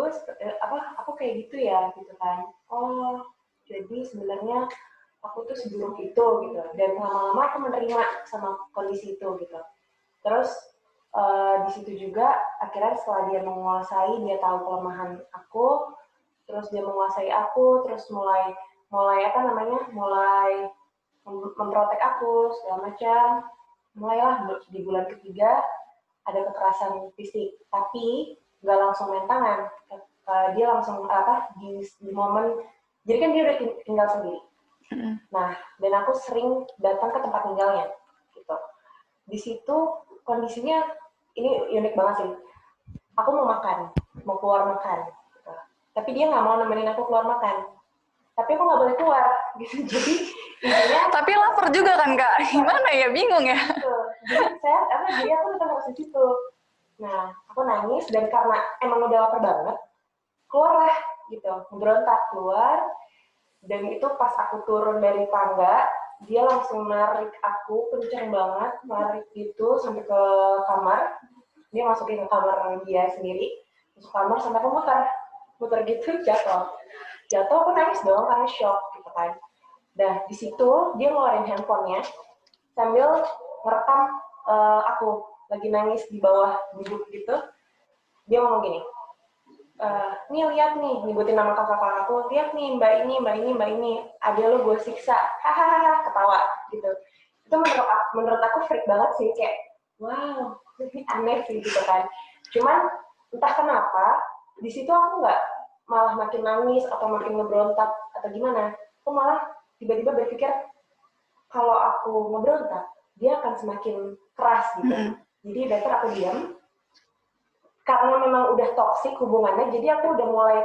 aku kayak gitu ya, gitu kan. Oh, jadi sebenarnya aku tuh seburuk itu gitu, dan lama-lama aku menerima sama kondisi itu gitu. Terus di situ juga akhirnya setelah dia menguasai, dia tahu kelemahan aku, terus dia menguasai aku, terus mulai apa namanya, mulai memprotek aku segala macam. Mulailah di bulan ketiga ada kekerasan fisik, tapi nggak langsung main tangan. Dia langsung di momen, jadi kan dia udah tinggal sendiri. Nah, dan aku sering datang ke tempat tinggalnya gitu. Di situ kondisinya ini unik banget sih. Aku mau makan, mau keluar makan gitu. Tapi dia nggak mau nemenin aku keluar makan. Tapi aku nggak boleh keluar gitu. Jadi intinya, tapi lapar juga kan Kak, gimana ya, bingung ya. gitu. Jadi aku tetap harus di situ. Nah, aku nangis, dan karena emang udah lapar banget, keluarlah gitu, berontak keluar. Dan itu pas aku turun dari tangga, dia langsung narik aku kenceng banget, narik gitu sampai ke kamar. Dia masukin ke kamar dia sendiri, masuk kamar sampai aku muter gitu, jatuh aku nangis dong karena shock gitu kan. Nah, di situ dia ngeluarin handphonenya sambil ngerekam aku lagi nangis di bawah duduk gitu. Dia ngomong gini, nih lihat nih, nyebutin nama kakak aku, lihat nih mbak ini, ada lo gue siksa, hahaha, ketawa gitu. Itu menurut aku freak banget sih, kayak wow, ini aneh sih gitu kan. Cuman entah kenapa di situ aku nggak malah makin nangis atau makin ngeberontak atau gimana, aku malah tiba-tiba berpikir kalau aku ngeberontak dia akan semakin keras gitu. Jadi better aku diam, karena memang udah toksik hubungannya. Jadi aku udah mulai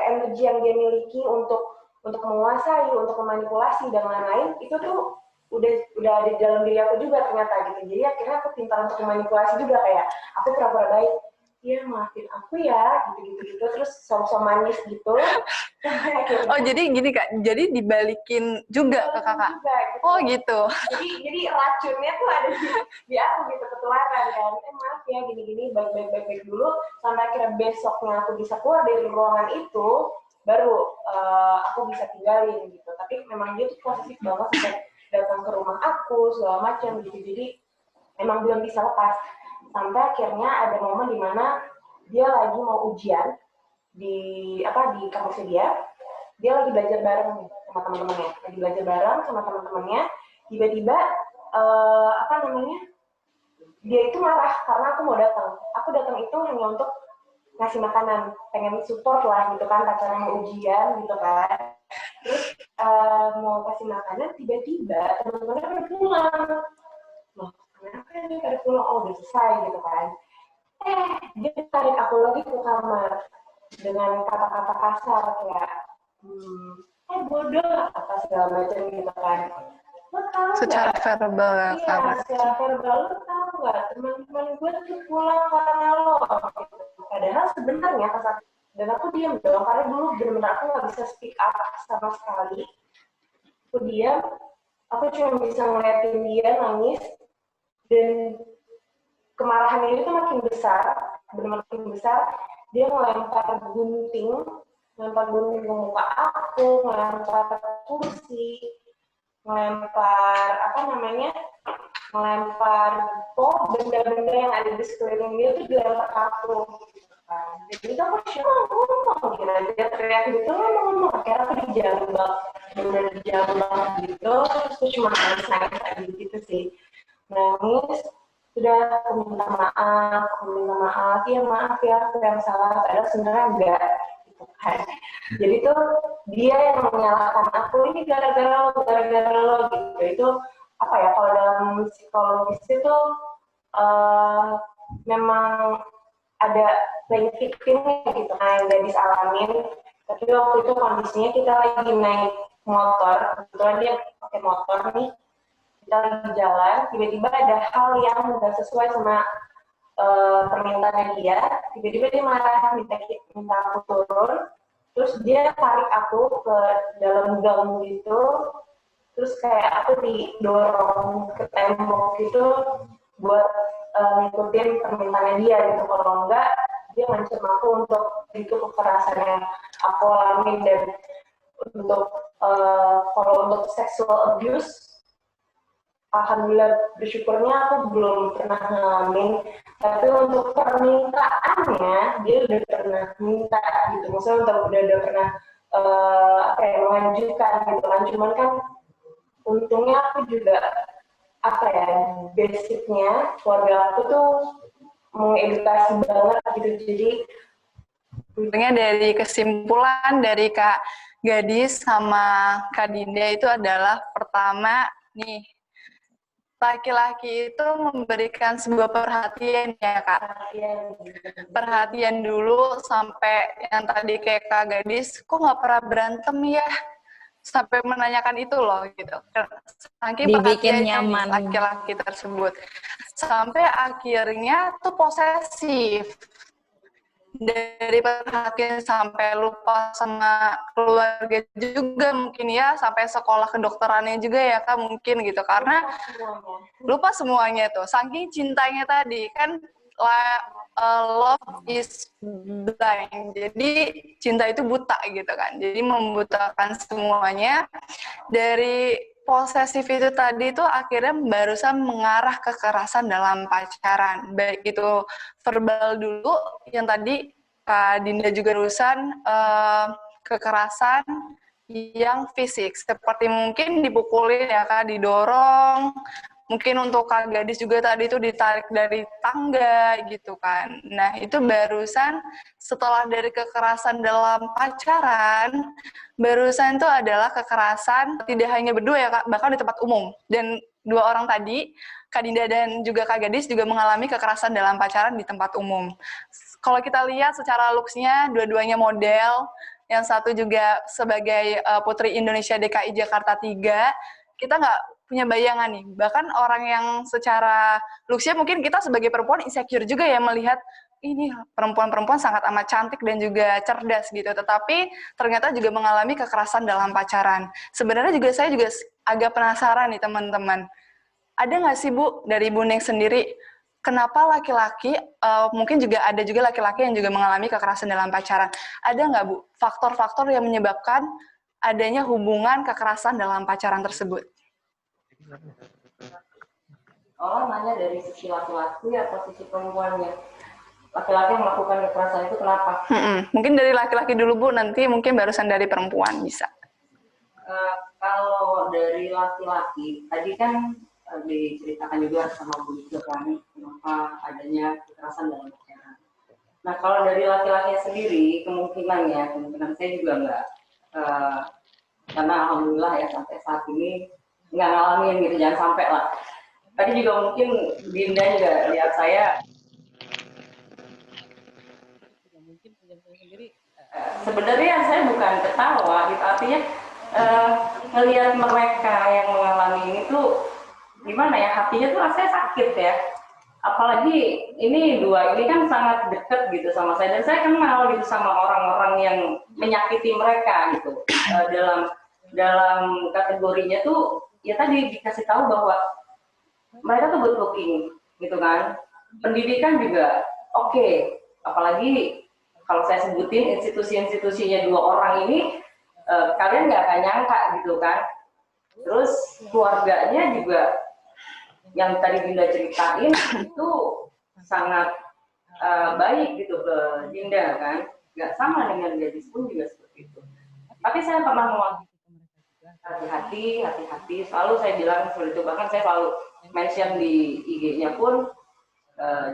energi yang dia miliki untuk menguasai, untuk memanipulasi dan lain-lain, itu tuh udah ada di dalam diri aku juga ternyata gitu. Jadi akhirnya aku pintar untuk memanipulasi juga, kayak aku pura-pura baik, iya maafin aku ya, gitu-gitu, terus sok-sok manis gitu. Oh jadi gini Kak, jadi dibalikin juga ke kakak? Juga, gitu. Oh gitu. Jadi racunnya tuh ada di aku gitu, ketularan kan. Maaf ya, gini-gini, baik dulu, sampai akhirnya besoknya aku bisa keluar dari ruangan itu, baru aku bisa tinggalin gitu. Tapi memang dia tuh posesif banget sampai datang ke rumah aku segala macam gitu. Jadi emang belum bisa lepas. Sampai akhirnya ada momen di mana dia lagi mau ujian di kampusnya dia lagi belajar bareng sama teman-temannya, tiba-tiba dia itu marah karena aku mau datang. Aku datang itu hanya untuk ngasih makanan, pengen support lah gitu kan, pacarnya mau ujian gitu kan. Terus mau kasih makanan, tiba-tiba teman-temannya pada pulang. Loh, kenapa dia pada pulang? Oh, udah selesai gitu kan. Dia tarik aku lagi ke kamar dengan kata-kata kasar kayak bodoh apa segala macam gitu kan. Lo tahu secara verbal ya? Iya, secara verbal. Lo tahu nggak, teman-teman gue tuh pulang karena lo gitu. Padahal sebenarnya dan aku diam dong, karena dulu benar-benar aku nggak bisa speak up sama sekali. Aku diam, aku cuma bisa ngeliatin dia nangis, dan kemarahannya itu makin besar, benar-benar makin besar. Dia ngelempar gunting ke muka aku, ngelempar kursi, ngelempar benda-benda yang ada di sekeliling dia itu dilempar aku. Jadi aku ngomong dia teriak gitu, ngomong akhirnya aku dijambak, benar dijambak gitu. Terus aku cuma nangis gitu sih, nangis. Sudah, aku minta maaf, ya maaf ya, aku yang salah, padahal sebenarnya enggak gitu kan. Jadi tuh dia yang menyalahkan aku, ini gara-gara lo gitu. Itu kalau dalam psikologis itu memang ada playing victimnya gitu kan, yang gadis alamin. Tapi waktu itu kondisinya kita lagi naik motor, kebetulan dia pakai motor nih, kita lagi jalan, tiba-tiba ada hal yang nggak sesuai sama permintaannya dia. Tiba-tiba dia marah, minta aku turun, terus dia tarik aku ke dalam gang gitu, terus kayak aku didorong ke tembok gitu buat ngikutin permintaannya dia gitu. Kalau enggak, dia ngancam aku untuk itu kekerasan yang aku alamin, dan untuk Kalau untuk sexual abuse, alhamdulillah bersyukurnya aku belum pernah ngalamin, tapi untuk permintaannya dia udah pernah minta gitu, maksudnya udah pernah melanjutkan gitu kan, cuman kan untungnya aku juga basicnya keluarga aku tuh mengedukasi banget gitu, jadi sebenarnya dari kesimpulan dari Kak Gadis sama Kak Dinda itu adalah pertama nih, laki-laki itu memberikan sebuah perhatian ya Kak. Perhatian dulu sampai yang tadi kayak Kak Gadis, kok nggak pernah berantem ya? Sampai menanyakan itu loh gitu. Saking Dibikin perhatiannya nyaman. Laki-laki tersebut. Sampai akhirnya tuh posesif. Dari perhatian sampai lupa sama keluarga juga mungkin ya, sampai sekolah kedokterannya juga ya Kak mungkin gitu, karena lupa semuanya tuh, saking cintanya tadi kan, love is blind, jadi cinta itu buta gitu kan, jadi membutakan semuanya. Dari posesif itu tadi tuh akhirnya barusan mengarah ke kekerasan dalam pacaran, baik itu verbal dulu yang tadi Kak Dinda juga urusan, kekerasan yang fisik seperti mungkin dipukulin ya Kak, didorong, mungkin untuk Kak Gadis juga tadi itu ditarik dari tangga gitu kan. Nah itu barusan setelah dari kekerasan dalam pacaran, barusan itu adalah kekerasan tidak hanya berdua ya Kak, bahkan di tempat umum. Dan dua orang tadi, Kak Dinda dan juga Kak Gadis juga mengalami kekerasan dalam pacaran di tempat umum. Kalau kita lihat secara looks-nya, dua-duanya model, yang satu juga sebagai Putri Indonesia DKI Jakarta 3, kita nggak punya bayangan nih. Bahkan orang yang secara looks-nya mungkin kita sebagai perempuan insecure juga ya melihat ini perempuan-perempuan sangat amat cantik dan juga cerdas gitu. Tetapi ternyata juga mengalami kekerasan dalam pacaran. Sebenarnya juga saya juga agak penasaran nih teman-teman. Ada nggak sih Bu, dari Bu Neng sendiri, kenapa laki-laki, mungkin juga ada juga laki-laki yang juga mengalami kekerasan dalam pacaran. Ada nggak Bu, faktor-faktor yang menyebabkan adanya hubungan kekerasan dalam pacaran tersebut? Oh, nanya dari sisi laki-laki atau sisi perempuannya? Laki-laki yang melakukan kekerasan itu kenapa? Mungkin dari laki-laki dulu Bu, nanti mungkin barusan dari perempuan bisa. Kalau dari laki-laki, tadi kan diceritakan juga sama Bu Ika kan, kenapa adanya kekerasan dalam pacaran. Nah, kalau dari laki-laki sendiri, kemungkinan saya juga enggak, karena alhamdulillah ya sampai saat ini nggak ngalamin gitu, jangan sampai lah. Tadi juga mungkin Dinda juga lihat saya. Sebenarnya saya bukan ketawa, gitu. Artinya ngelihat mereka yang mengalami ini tuh gimana ya, hatinya tuh rasanya sakit ya. Apalagi ini dua ini kan sangat dekat gitu sama saya, dan saya kenal gitu sama orang-orang yang menyakiti mereka gitu. Dalam kategorinya tuh ya tadi dikasih tahu bahwa mereka tuh good looking gitu kan. Pendidikan juga oke. Apalagi kalau saya sebutin institusi-institusinya dua orang ini, kalian nggak akan nyangka gitu kan. Terus keluarganya juga yang tadi Dinda ceritain itu sangat baik gitu ke Dinda kan. Nggak sama dengan Gadis pun juga seperti itu. Tapi saya pernah mewakili hati-hati, selalu saya bilang seperti itu. Bahkan saya selalu mention di IG-nya pun,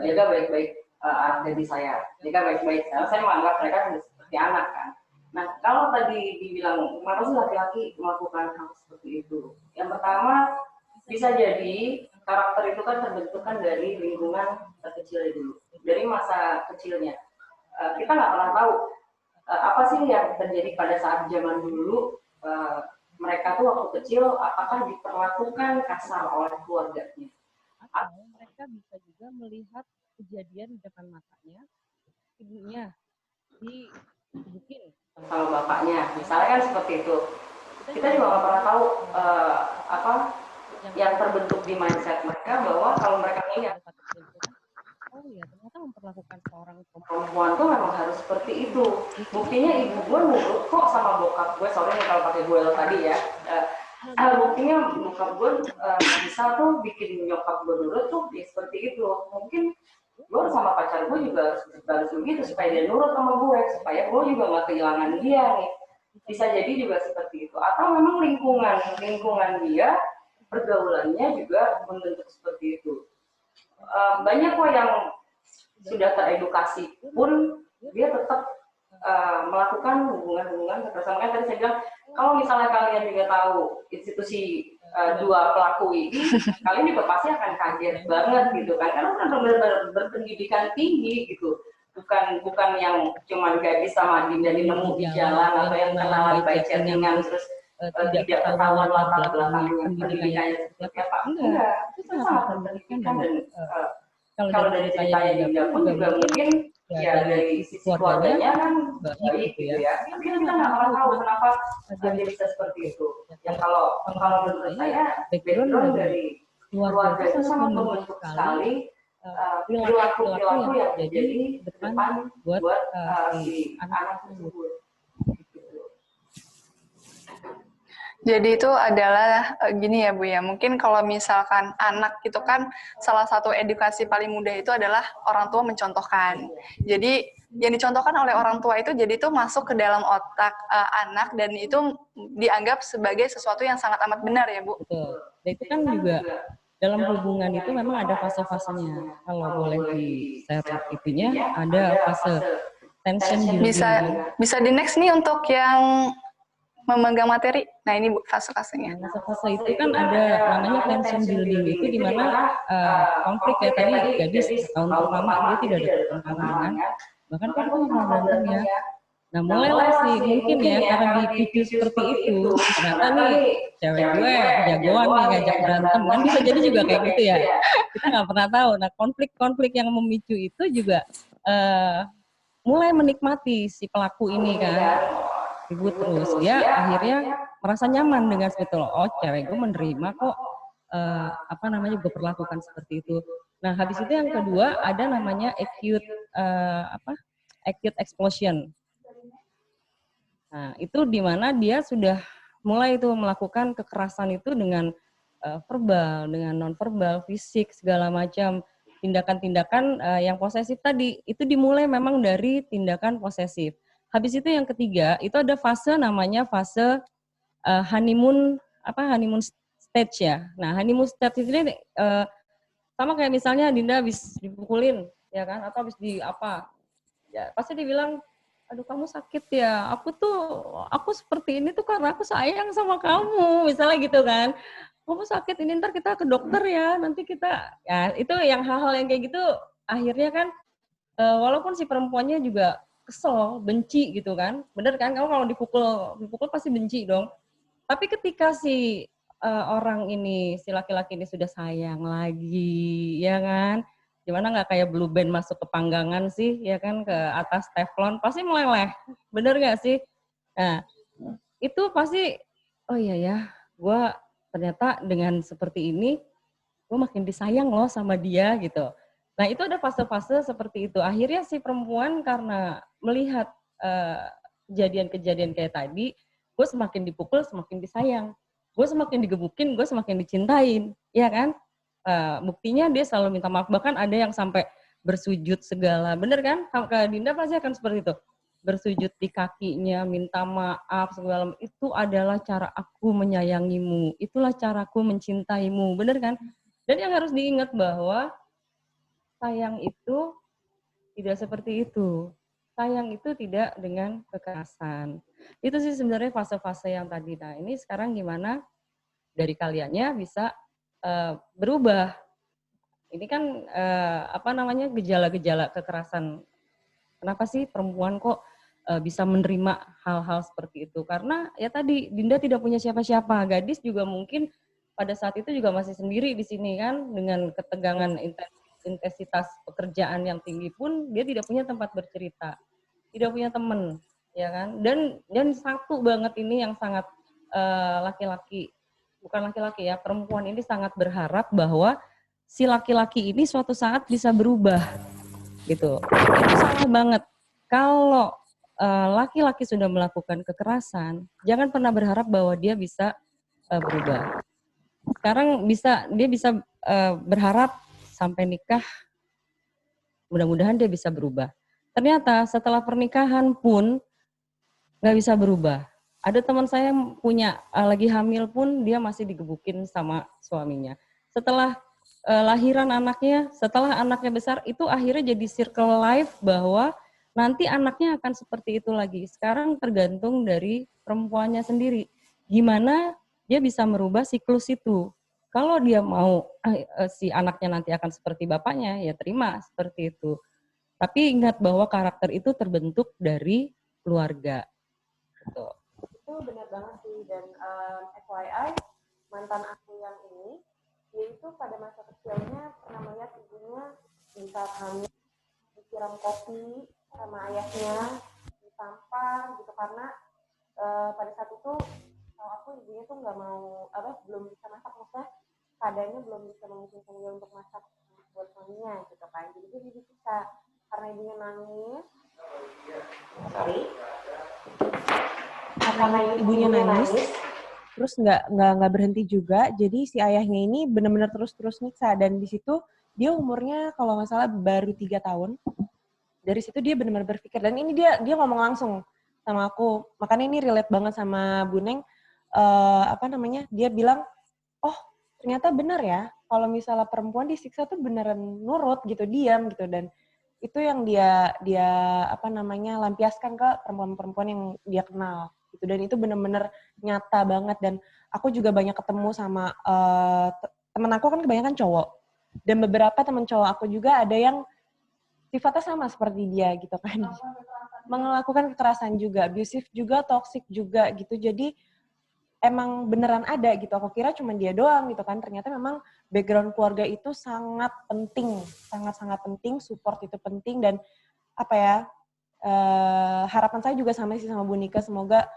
jaga baik-baik anak Gadis saya, jaga baik-baik. Saya menganggap mereka seperti anak kan. Nah, kalau tadi dibilang kenapa sih laki-laki melakukan hal seperti itu? Yang pertama, bisa jadi karakter itu kan terbentuk kan dari lingkungan kecil dulu, dari masa kecilnya. Kita nggak pernah tahu apa sih yang terjadi pada saat zaman dulu. Mereka tuh waktu kecil apakah diperlakukan kasar oleh keluarganya? Atau mereka bisa juga melihat kejadian di depan matanya, ibunya digebukin sama bapaknya, misalnya kan seperti itu. Kita juga nggak pernah tahu apa yang terbentuk di mindset mereka, bahwa kalau mereka melihat oh ya ternyata memperlakukan seorang perempuan tuh memang harus seperti itu. Buktinya ibu gue nurut kok sama bokap gue, sorry nih kalau pakai gue lo tadi ya. Buktinya bokap gue bisa tuh bikin nyokap gue nurut tuh ya seperti itu. Mungkin gue sama pacar gue juga harus begitu supaya dia nurut sama gue, supaya gue juga nggak kehilangan dia nih. Bisa jadi juga seperti itu. Atau memang lingkungan dia pergaulannya juga membentuk seperti itu. Banyak kok yang sudah teredukasi pun dia tetap melakukan hubungan kekerasan. Makanya tadi saya bilang kalau misalnya kalian juga tahu institusi dua pelaku ini, kalian juga pasti akan kaget banget gitu kan, karena benar-benar berpendidikan tinggi gitu, bukan yang cuma gadis sama Dinda nemu di jalan atau yang kenalan by chattingan terus tidak ketahuan latar belakangnya pendidikannya seperti apa. Enggak, itu sangat berpendidikan dan kalau dari ceritanya Dinda pun juga mungkin ya dari sisi keluarganya kan baik gitu ya. Tapi kita nggak pernah tahu kenapa dia bisa seperti itu. Ya kalau menurut saya background dari keluarga itu sangat membentuk sekali perilaku yang jadi depan buat si anak tersebut. Jadi itu adalah gini ya Bu ya, mungkin kalau misalkan anak itu kan salah satu edukasi paling mudah itu adalah orang tua mencontohkan. Jadi yang dicontohkan oleh orang tua itu jadi itu masuk ke dalam otak anak dan itu dianggap sebagai sesuatu yang sangat amat benar ya Bu. Betul. Dan itu kan juga dalam hubungan itu memang ada fase-fasenya. Kalau boleh di-share itunya, ada fase tension building. Bisa di next nih untuk yang memegang materi. Nah ini Bu fase-fasenya. Fase itu kan ada namanya tension building, itu di mana konflik ya tadi gadis tahun pertama dia tidak ada pertentangan, bahkan kan pernah berantem ya. Nah mulailah sih mungkin ya karena dipicu seperti itu, ternyata nih cewek gue jagoan nih ngajak berantem, kan bisa jadi juga kayak gitu ya. Kita nggak pernah tahu. Nah konflik-konflik yang memicu itu juga mulai menikmati si pelaku ini kan. Ribut terus, dia akhirnya merasa nyaman dengan seperti itu. Oh, cewek gue menerima kok gue perlakukan seperti itu. Nah, habis itu yang kedua ada namanya acute explosion. Nah, itu di mana dia sudah mulai itu melakukan kekerasan itu dengan verbal, dengan non-verbal, fisik, segala macam tindakan-tindakan yang posesif tadi. Itu dimulai memang dari tindakan posesif. Habis itu yang ketiga, itu ada fase namanya fase honeymoon stage ya. Nah, honeymoon stage ini sama kayak misalnya Dinda habis dipukulin, ya kan? Atau habis di apa? Ya, pasti dibilang, aduh kamu sakit ya. Aku seperti ini tuh karena aku sayang sama kamu, misalnya gitu kan. Kamu sakit ini ntar kita ke dokter ya. Nanti kita, ya itu yang hal-hal yang kayak gitu. Akhirnya kan, walaupun si perempuannya juga kesel, benci gitu kan. Bener kan? Kamu kalau dipukul pasti benci dong. Tapi ketika si orang ini, si laki-laki ini sudah sayang lagi, ya kan? Gimana nggak kayak Blue Band masuk ke panggangan sih, ya kan? Ke atas teflon, pasti meleleh. Bener nggak sih? Nah, itu pasti, oh iya ya, gue ternyata dengan seperti ini, gue makin disayang loh sama dia gitu. Nah itu ada fase-fase seperti itu. Akhirnya si perempuan karena melihat kejadian-kejadian kayak tadi, gue semakin dipukul, semakin disayang. Gue semakin digebukin, gue semakin dicintain. Ya kan? Buktinya dia selalu minta maaf. Bahkan ada yang sampai bersujud segala. Bener kan? Kak Dinda pasti akan seperti itu. Bersujud di kakinya, minta maaf segala. Itu adalah cara aku menyayangimu. Itulah caraku mencintaimu. Bener kan? Dan yang harus diingat bahwa sayang itu tidak seperti itu. Sayang itu tidak dengan kekerasan. Itu sih sebenarnya fase-fase yang tadi. Nah ini sekarang gimana dari kaliannya bisa berubah. Ini kan gejala-gejala kekerasan. Kenapa sih perempuan kok bisa menerima hal-hal seperti itu? Karena ya tadi Dinda tidak punya siapa-siapa. Gadis juga mungkin pada saat itu juga masih sendiri di sini kan dengan ketegangan intensitas pekerjaan yang tinggi pun dia tidak punya tempat bercerita, tidak punya teman, ya kan? Dan satu banget ini yang sangat perempuan ini sangat berharap bahwa si laki-laki ini suatu saat bisa berubah. gitu. Itu salah banget. Kalau laki-laki sudah melakukan kekerasan, jangan pernah berharap bahwa dia bisa berubah. Sekarang dia bisa berharap sampai nikah, mudah-mudahan dia bisa berubah. Ternyata setelah pernikahan pun nggak bisa berubah. Ada teman saya yang punya lagi hamil pun dia masih digebukin sama suaminya. Setelah lahiran anaknya, setelah anaknya besar, itu akhirnya jadi circle life bahwa nanti anaknya akan seperti itu lagi. Sekarang tergantung dari perempuannya sendiri. Gimana dia bisa merubah siklus itu. Kalau dia mau si anaknya nanti akan seperti bapaknya, ya terima seperti itu. Tapi ingat bahwa karakter itu terbentuk dari keluarga. Gitu. Itu benar banget sih, dan FYI, mantan aku yang ini, dia itu pada masa kecilnya pernah melihat ibunya di saat hamil disiram kopi sama ayahnya, ditampar gitu, karena pada saat itu kalau aku ibunya tuh nggak mau belum bisa masak, maksudnya keadaannya belum bisa memungkinkan dia untuk masak buat suaminya gitu kan, jadi dia disiksa karena ibunya nangis. Karena ibunya nangis, terus nggak berhenti juga, jadi si ayahnya ini benar-benar terus nyiksa, dan di situ dia umurnya kalau nggak salah baru 3 tahun. Dari situ dia benar-benar berpikir, dan ini dia ngomong langsung sama aku, makanya ini relate banget sama Bu Neng. Dia bilang, oh ternyata benar ya, kalau misalnya perempuan disiksa tuh beneran nurut gitu, diam gitu, dan itu yang dia lampiaskan ke perempuan-perempuan yang dia kenal gitu, dan itu benar-benar nyata banget. Dan aku juga banyak ketemu sama temen aku kan kebanyakan cowok, dan beberapa temen cowok aku juga ada yang sifatnya sama seperti dia gitu kan, melakukan kekerasan juga, abusive juga, toxic juga gitu. Jadi emang beneran ada gitu. Aku kira cuma dia doang gitu kan. Ternyata memang background keluarga itu sangat penting, sangat-sangat penting. Support itu penting, dan harapan saya juga sama sih sama Bu Nika. Semoga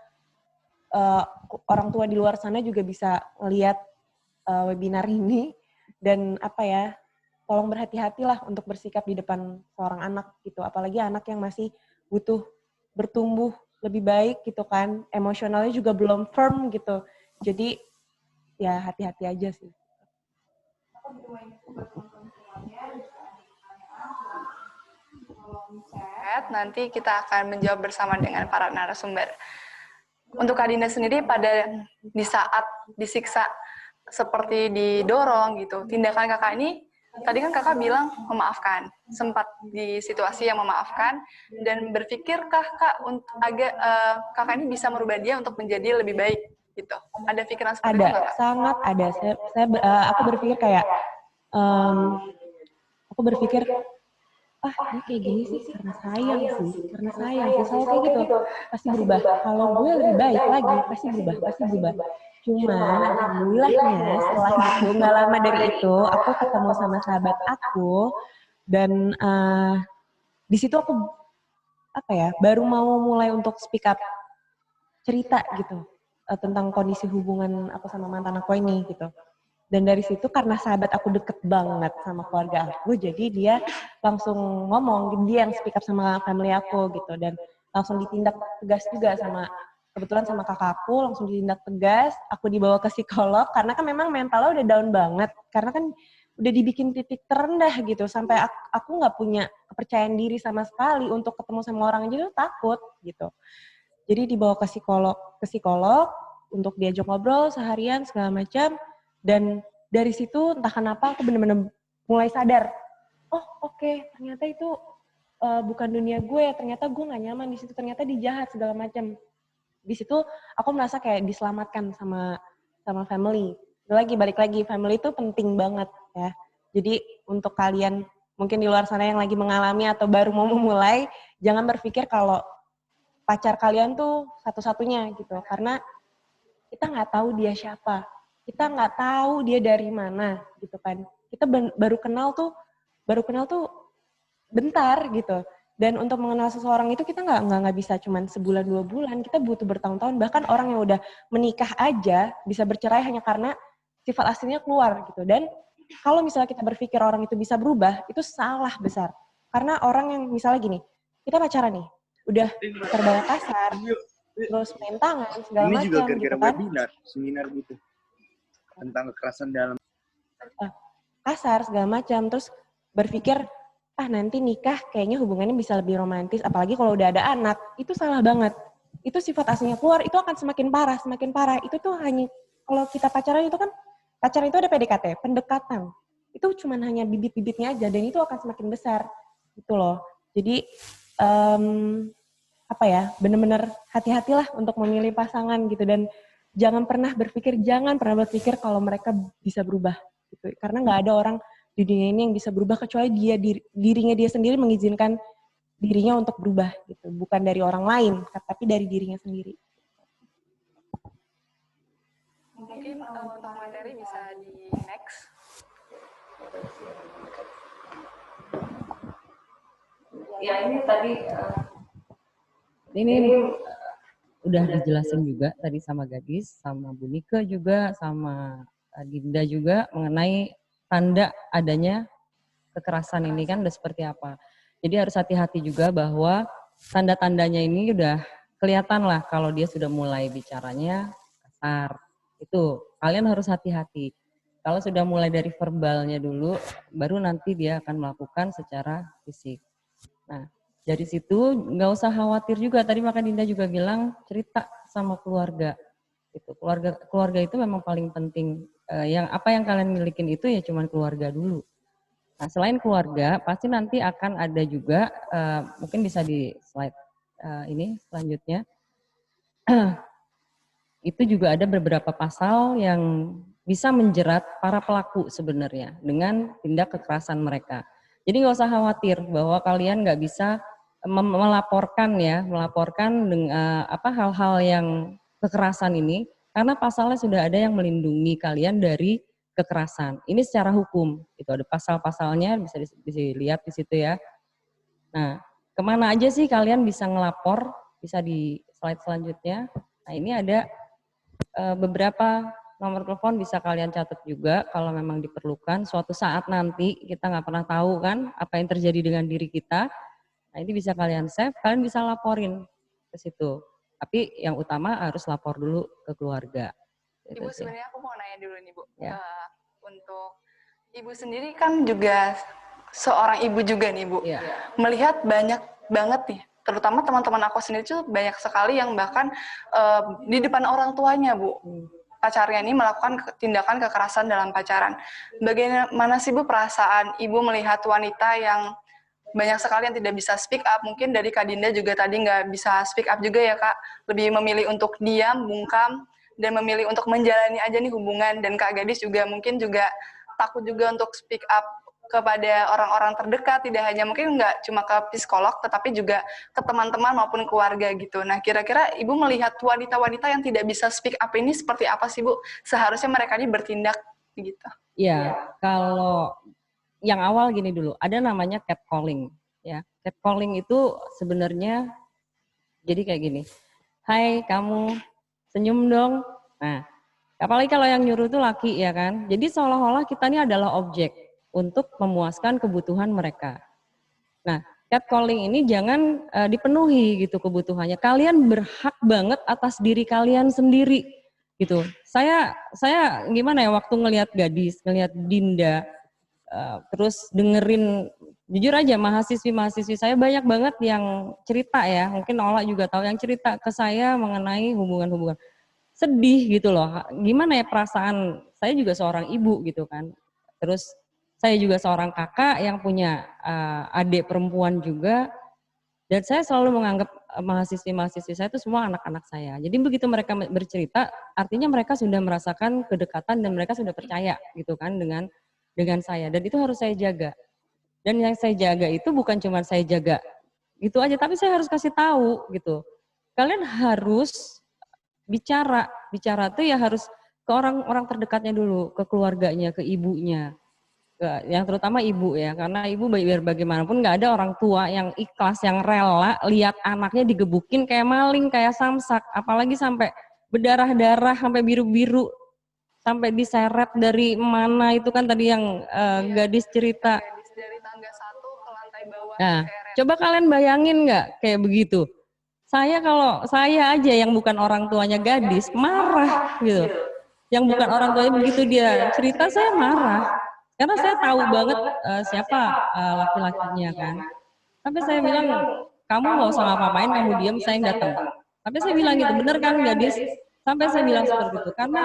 orang tua di luar sana juga bisa ngelihat webinar ini, dan tolong berhati-hatilah untuk bersikap di depan seorang anak gitu. Apalagi anak yang masih butuh bertumbuh lebih baik gitu kan, emosionalnya juga belum firm gitu. Jadi ya hati-hati aja sih. Nanti kita akan menjawab bersama dengan para narasumber. Untuk Kak Dinda sendiri di saat disiksa seperti didorong gitu, tindakan kakak ini, tadi kan kakak bilang memaafkan, sempat di situasi yang memaafkan, dan berpikirkah kak kakak ini bisa merubah dia untuk menjadi lebih baik gitu? Ada pikiran seperti itu nggak? Sangat ada. Aku berpikir kayak, ini kayak gini sih karena sayang sih. Selalu kayak gitu, pasti berubah. Kalau gue lebih baik lagi, pasti berubah. Cuman, alhamdulillahnya setelah itu, nggak lama dari itu, aku ketemu sama sahabat aku, dan di situ aku baru mau mulai untuk speak up, cerita gitu tentang kondisi hubungan aku sama mantan aku ini gitu. Dan dari situ karena sahabat aku deket banget sama keluarga aku, jadi dia langsung ngomong, dia yang speak up sama family aku gitu, dan langsung ditindak tegas juga kebetulan sama kakakku, langsung ditindak tegas. Aku dibawa ke psikolog karena kan memang mentalnya udah down banget, karena kan udah dibikin titik terendah gitu, sampai aku nggak punya kepercayaan diri sama sekali untuk ketemu sama orang aja tuh takut gitu. Jadi dibawa ke psikolog untuk diajak ngobrol seharian segala macam. Dan dari situ entah kenapa aku benar-benar mulai sadar, oke, ternyata itu bukan dunia gue, ternyata gue nggak nyaman di situ, ternyata dijahat segala macam. Di situ aku merasa kayak diselamatkan sama family. Balik lagi family itu penting banget ya. Jadi untuk kalian mungkin di luar sana yang lagi mengalami atau baru mau memulai, jangan berpikir kalau pacar kalian tuh satu-satunya gitu, karena kita nggak tahu dia siapa. Kita nggak tahu dia dari mana gitu kan. Kita baru kenal tuh bentar gitu. Dan untuk mengenal seseorang itu kita nggak bisa cuman sebulan 2 bulan. Kita butuh bertahun-tahun. Bahkan orang yang udah menikah aja bisa bercerai hanya karena sifat aslinya keluar gitu. Dan kalau misalnya kita berpikir orang itu bisa berubah, itu salah besar. Karena orang yang misalnya gini, kita pacaran nih, udah terbawa kasar, terus main tangan, segala Ini juga macam gara-gara gitu kan. seminar gitu. Tentang kekerasan dalam Kasar, segala macam. Terus berpikir, nanti nikah kayaknya hubungannya bisa lebih romantis, apalagi kalau udah ada anak. Itu salah banget. Itu sifat aslinya keluar, itu akan semakin parah, semakin parah. Itu tuh hanya, kalau kita pacaran itu kan, pacaran itu ada PDKT, pendekatan. Itu cuman hanya bibit-bibitnya aja, dan itu akan semakin besar. Gitu loh. Jadi, benar-benar hati-hatilah untuk memilih pasangan gitu. Dan jangan pernah berpikir kalau mereka bisa berubah. Gitu. Karena nggak ada orang di dunia ini yang bisa berubah kecuali dirinya dia sendiri mengizinkan dirinya untuk berubah gitu, bukan dari orang lain tapi dari dirinya sendiri. Mungkin untuk materi bisa di next. Ya ini tadi ini udah dijelasin juga tadi sama Gadis, sama Bu Nika juga, sama Dinda juga mengenai tanda adanya kekerasan ini kan udah seperti apa. Jadi harus hati-hati juga bahwa tanda-tandanya ini udah kelihatan lah kalau dia sudah mulai bicaranya kasar. Itu kalian harus hati-hati. Kalau sudah mulai dari verbalnya dulu, baru nanti dia akan melakukan secara fisik. Nah, dari situ nggak usah khawatir juga. Tadi maka Dinda juga bilang cerita sama keluarga. Itu keluarga itu memang paling penting. Yang apa yang kalian milikin itu ya cuma keluarga dulu. Nah, selain keluarga, pasti nanti akan ada juga, mungkin bisa di slide ini selanjutnya, itu juga ada beberapa pasal yang bisa menjerat para pelaku sebenarnya dengan tindak kekerasan mereka. Jadi nggak usah khawatir bahwa kalian nggak bisa melaporkan dengan hal-hal yang kekerasan ini, karena pasalnya sudah ada yang melindungi kalian dari kekerasan. Ini secara hukum, itu ada pasal-pasalnya bisa dilihat di situ ya. Nah, kemana aja sih kalian bisa ngelapor? Bisa di slide selanjutnya. Nah, ini ada beberapa nomor telepon bisa kalian catat juga kalau memang diperlukan. Suatu saat nanti kita nggak pernah tahu kan apa yang terjadi dengan diri kita. Nah, ini bisa kalian save, kalian bisa laporin ke situ. Tapi yang utama harus lapor dulu ke keluarga. Ibu, sebenarnya aku mau nanya dulu nih, Bu. Ya. Untuk Ibu sendiri kan juga seorang ibu juga nih, Bu. Ya. Melihat banyak banget nih, terutama teman-teman aku sendiri tuh banyak sekali yang bahkan di depan orang tuanya, Bu. Pacarnya ini melakukan tindakan kekerasan dalam pacaran. Bagaimana sih, Bu, perasaan Ibu melihat wanita yang banyak sekali yang tidak bisa speak up? Mungkin dari Kak Dinda juga tadi nggak bisa speak up juga ya, Kak. Lebih memilih untuk diam, bungkam, dan memilih untuk menjalani aja nih hubungan. Dan Kak Gadis juga mungkin juga takut juga untuk speak up kepada orang-orang terdekat, tidak hanya mungkin nggak cuma ke psikolog, tetapi juga ke teman-teman maupun keluarga gitu. Nah, kira-kira Ibu melihat wanita-wanita yang tidak bisa speak up ini seperti apa sih, Bu? Seharusnya mereka ini bertindak gitu. Ya, kalau yang awal gini dulu, ada namanya catcalling. Ya, catcalling itu sebenarnya jadi kayak gini. Hai kamu, senyum dong. Nah, apalagi kalau yang nyuruh itu laki ya kan. Jadi seolah-olah kita ini adalah objek untuk memuaskan kebutuhan mereka. Nah, catcalling ini jangan dipenuhi gitu kebutuhannya. Kalian berhak banget atas diri kalian sendiri gitu. Saya gimana ya waktu ngelihat Gadis, ngelihat Dinda, terus dengerin, jujur aja mahasiswi saya banyak banget yang cerita ya, mungkin Ola juga tahu yang cerita ke saya mengenai hubungan-hubungan. Sedih gitu loh, gimana ya perasaan, saya juga seorang ibu gitu kan, terus saya juga seorang kakak yang punya adik perempuan juga, dan saya selalu menganggap mahasiswi saya itu semua anak-anak saya. Jadi begitu mereka bercerita, artinya mereka sudah merasakan kedekatan dan mereka sudah percaya gitu kan dengan saya, dan itu harus saya jaga. Dan yang saya jaga itu bukan cuma saya jaga gitu aja, tapi saya harus kasih tahu gitu. Kalian harus bicara tuh ya harus ke orang-orang terdekatnya dulu, ke keluarganya, ke ibunya, yang terutama ibu ya, karena ibu biar bagaimanapun nggak ada orang tua yang ikhlas, yang rela lihat anaknya digebukin kayak maling, kayak samsak, apalagi sampai berdarah-darah, sampai biru-biru, sampai diseret dari mana itu kan tadi yang Gadis cerita. Dari tangga 1 ke lantai Nah, coba kalian bayangin nggak kayak begitu? Kalau saya aja yang bukan orang tuanya gadis, marah gitu. Yang bukan orang tuanya begitu dia cerita, saya marah. Karena saya tahu banget siapa laki-lakinya kan. Tapi saya bilang, kamu nggak usah ngapa-ngapain, kamu diam, saya yang datang. Tapi saya bilang gitu, bener kan gadis? Sampai saya bilang seperti itu, karena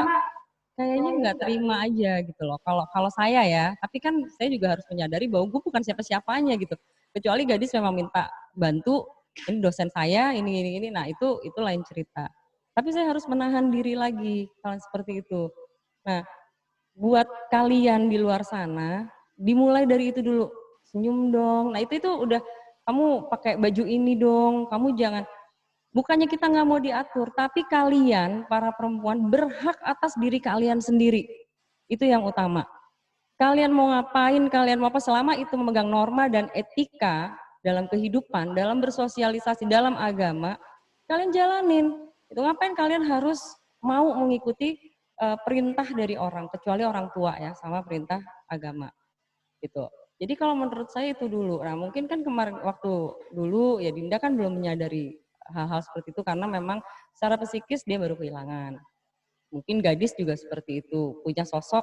kayaknya nggak terima aja gitu loh. Kalau saya ya, tapi kan saya juga harus menyadari bahwa gue bukan siapa-siapanya gitu. Kecuali gadis memang minta bantu, ini dosen saya, ini. Nah itu lain cerita. Tapi saya harus menahan diri lagi kalau seperti itu. Nah, buat kalian di luar sana, dimulai dari itu dulu. Senyum dong. Nah itu udah, kamu pakai baju ini dong. Kamu jangan, bukannya kita nggak mau diatur, tapi kalian, para perempuan, berhak atas diri kalian sendiri. Itu yang utama. Kalian mau ngapain, kalian mau apa, selama itu memegang norma dan etika dalam kehidupan, dalam bersosialisasi, dalam agama, kalian jalanin. Itu ngapain kalian harus mau mengikuti perintah dari orang, kecuali orang tua ya, sama perintah agama. Gitu. Jadi kalau menurut saya itu dulu. Nah mungkin kan kemarin waktu dulu ya Dinda kan belum menyadari hal-hal seperti itu karena memang secara psikis dia baru kehilangan. Mungkin gadis juga seperti itu, punya sosok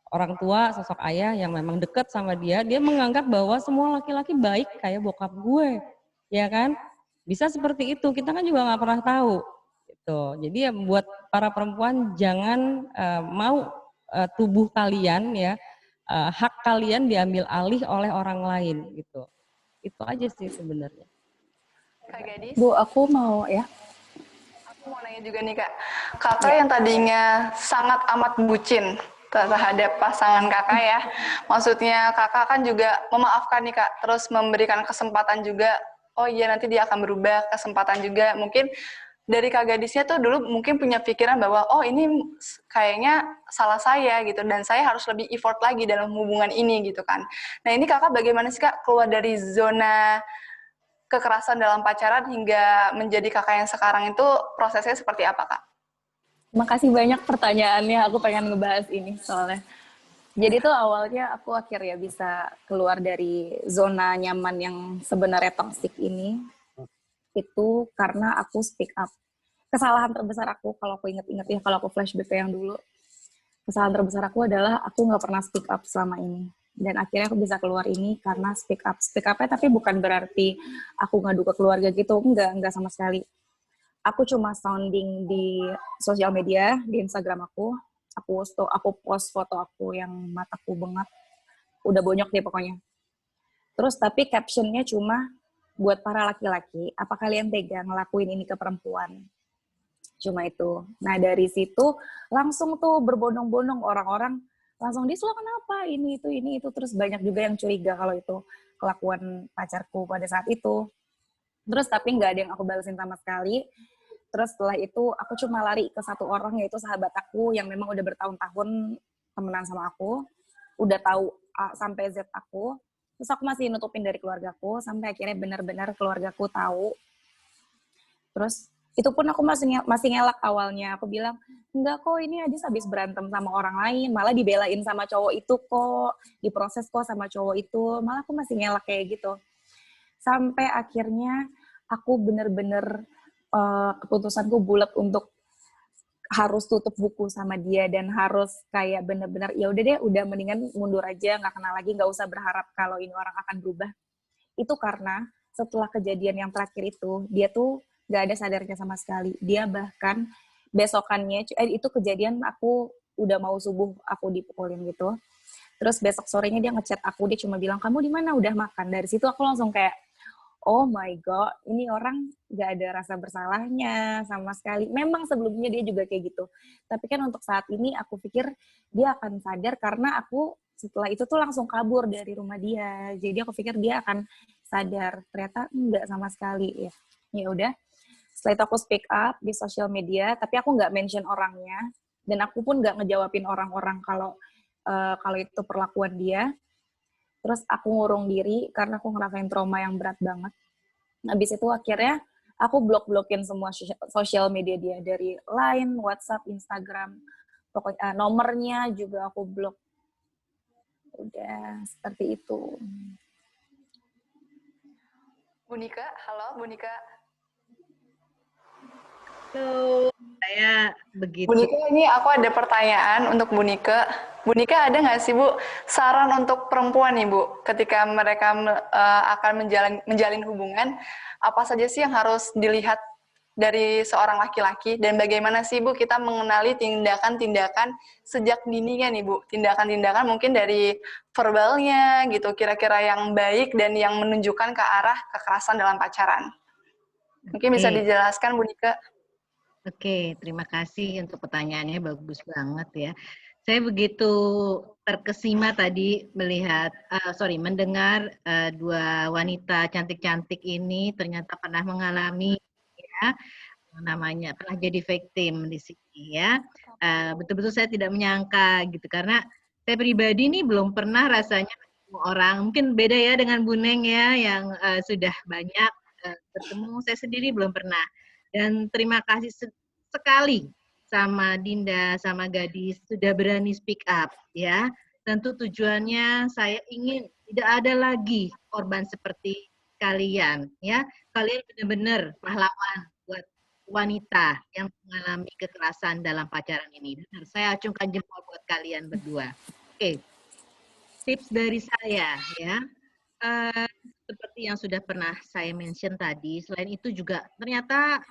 orang tua, sosok ayah yang memang dekat sama dia menganggap bahwa semua laki-laki baik kayak bokap gue, ya kan? Bisa seperti itu, kita kan juga nggak pernah tahu. Gitu. Jadi ya buat para perempuan jangan mau tubuh kalian ya, hak kalian diambil alih oleh orang lain gitu. Itu aja sih sebenarnya. Kak Gadis. Bu, aku mau Aku mau nanya juga nih Kak. Kakak yang tadinya sangat amat bucin terhadap pasangan kakak ya. Maksudnya kakak kan juga memaafkan nih Kak, terus memberikan kesempatan juga. Oh iya nanti dia akan berubah, kesempatan juga. Mungkin dari Kak Gadisnya tuh dulu mungkin punya pikiran bahwa oh ini kayaknya salah saya gitu dan saya harus lebih effort lagi dalam hubungan ini gitu kan. Nah ini kakak bagaimana sih Kak keluar dari zona kekerasan dalam pacaran hingga menjadi kakak yang sekarang itu prosesnya seperti apa Kak? Makasih banyak pertanyaannya, aku pengen ngebahas ini soalnya. Jadi tuh awalnya aku akhirnya bisa keluar dari zona nyaman yang sebenarnya toxic ini, itu karena aku speak up. Kesalahan terbesar aku, kalau aku inget-inget ya, kalau aku flashback ke yang dulu, kesalahan terbesar aku adalah aku nggak pernah speak up selama ini. Dan akhirnya aku bisa keluar ini karena speak up. Speak up-nya tapi bukan berarti aku ngadu ke keluarga gitu, enggak sama sekali. Aku cuma sounding di sosial media, di Instagram aku post foto aku yang mataku bengap, udah bonyok deh pokoknya. Terus tapi captionnya cuma buat para laki-laki, apa kalian tega ngelakuin ini ke perempuan? Cuma itu. Nah dari situ langsung tuh berbondong-bondong orang-orang langsung lo kenapa ini itu terus banyak juga yang curiga kalau itu kelakuan pacarku pada saat itu. Terus tapi nggak ada yang aku balesin sama sekali. Terus setelah itu aku cuma lari ke satu orang yaitu sahabat aku yang memang udah bertahun-tahun temenan sama aku, udah tahu A sampai Z aku. Terus aku masih nutupin dari keluargaku sampai akhirnya benar-benar keluargaku tahu. Terus itu pun aku masih ngelak awalnya. Aku bilang, enggak kok ini Adis habis berantem sama orang lain, malah dibelain sama cowok itu kok, diproses kok sama cowok itu, malah aku masih ngelak kayak gitu. Sampai akhirnya aku bener-bener keputusanku bulat untuk harus tutup buku sama dia dan harus kayak bener-bener ya udah deh, udah mendingan mundur aja, nggak kenal lagi, nggak usah berharap kalau ini orang akan berubah. Itu karena setelah kejadian yang terakhir itu, dia tuh nggak ada sadarnya sama sekali. Dia bahkan besokannya, itu kejadian aku udah mau subuh, aku dipukulin gitu. Terus besok sorenya dia ngechat aku, dia cuma bilang, kamu di mana? Udah makan. Dari situ aku langsung kayak, oh my God, ini orang gak ada rasa bersalahnya sama sekali. Memang sebelumnya dia juga kayak gitu. Tapi kan untuk saat ini aku pikir dia akan sadar karena aku setelah itu tuh langsung kabur dari rumah dia. Jadi aku pikir dia akan sadar. Ternyata enggak sama sekali. Ya udah. Setelah itu aku speak up di sosial media, tapi aku nggak mention orangnya. Dan aku pun nggak ngejawabin orang-orang kalau itu perlakuan dia. Terus aku ngurung diri karena aku ngerasain trauma yang berat banget. Habis itu akhirnya aku blok-blokin semua sosial media dia dari Line, WhatsApp, Instagram, pokoknya nomornya juga aku blok. Udah seperti itu. Bu Nika, halo Bu Nika. Halo, saya Bu begitu. Nika, ini aku ada pertanyaan untuk Bu Nika. Bu Nika, ada nggak sih Bu saran untuk perempuan nih Bu, ketika mereka akan menjalin hubungan, apa saja sih yang harus dilihat dari seorang laki-laki, dan bagaimana sih Bu kita mengenali tindakan-tindakan sejak dininya nih Bu, tindakan-tindakan mungkin dari verbalnya gitu, kira-kira yang baik dan yang menunjukkan ke arah kekerasan dalam pacaran. Mungkin bisa Oke. dijelaskan Bu Nika. Oke, terima kasih untuk pertanyaannya, bagus banget ya. Saya begitu terkesima tadi mendengar dua wanita cantik-cantik ini ternyata pernah mengalami ya namanya pernah jadi victim di sini ya. Betul-betul saya tidak menyangka gitu karena saya pribadi nih belum pernah rasanya ketemu orang, mungkin beda ya dengan Bu Neng ya yang sudah banyak bertemu, saya sendiri belum pernah. Dan terima kasih sekali sama Dinda, sama Gadis sudah berani speak up ya. Tentu tujuannya saya ingin tidak ada lagi korban seperti kalian ya. Kalian benar-benar pahlawan buat wanita yang mengalami kekerasan dalam pacaran ini. Benar, saya acungkan jempol buat kalian berdua. Oke. Tips dari saya ya. Seperti yang sudah pernah saya mention tadi, selain itu juga ternyata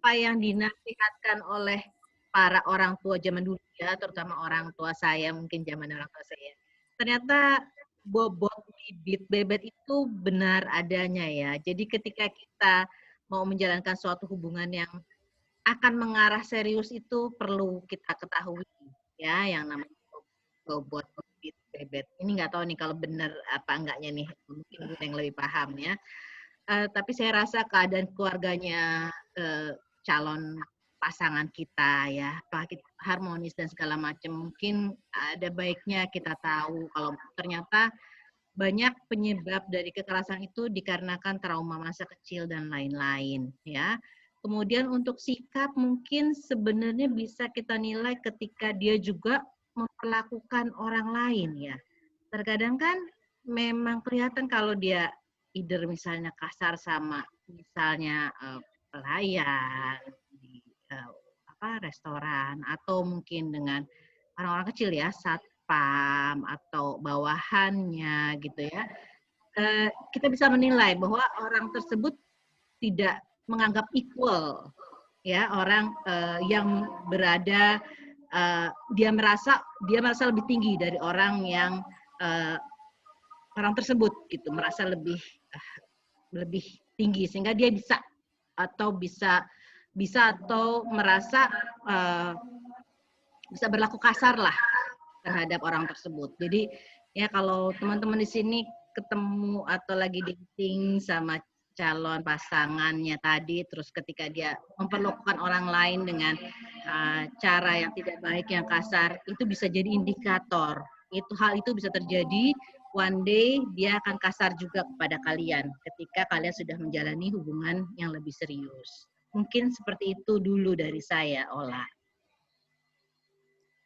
apa yang dinasihatkan oleh para orang tua zaman dulu ya, terutama orang tua saya, mungkin zaman orang tua saya, ternyata bobot bibit bebet itu benar adanya ya. Jadi ketika kita mau menjalankan suatu hubungan yang akan mengarah serius itu perlu kita ketahui ya, yang namanya bobot bibit bebet. Ini nggak tahu nih kalau benar apa enggaknya nih, mungkin yang lebih paham ya. Tapi saya rasa keadaan keluarganya calon pasangan kita ya, apakah kita harmonis dan segala macam, mungkin ada baiknya kita tahu kalau ternyata banyak penyebab dari kekerasan itu dikarenakan trauma masa kecil dan lain-lain ya. Kemudian untuk sikap mungkin sebenarnya bisa kita nilai ketika dia juga memperlakukan orang lain ya. Terkadang kan memang kelihatan kalau dia either misalnya kasar sama misalnya pelayan di restoran, atau mungkin dengan orang-orang kecil ya, satpam atau bawahannya gitu ya. Kita bisa menilai bahwa orang tersebut tidak menganggap equal ya orang yang berada dia merasa lebih tinggi dari orang yang orang tersebut gitu, merasa lebih tinggi sehingga dia bisa atau merasa bisa berlaku kasar lah terhadap orang tersebut. Jadi ya kalau teman-teman di sini ketemu atau lagi dating sama calon pasangannya tadi, terus ketika dia memperlakukan orang lain dengan cara yang tidak baik, yang kasar, itu bisa jadi indikator. Hal itu bisa terjadi one day dia akan kasar juga kepada kalian ketika kalian sudah menjalani hubungan yang lebih serius. Mungkin seperti itu dulu dari saya, Ola.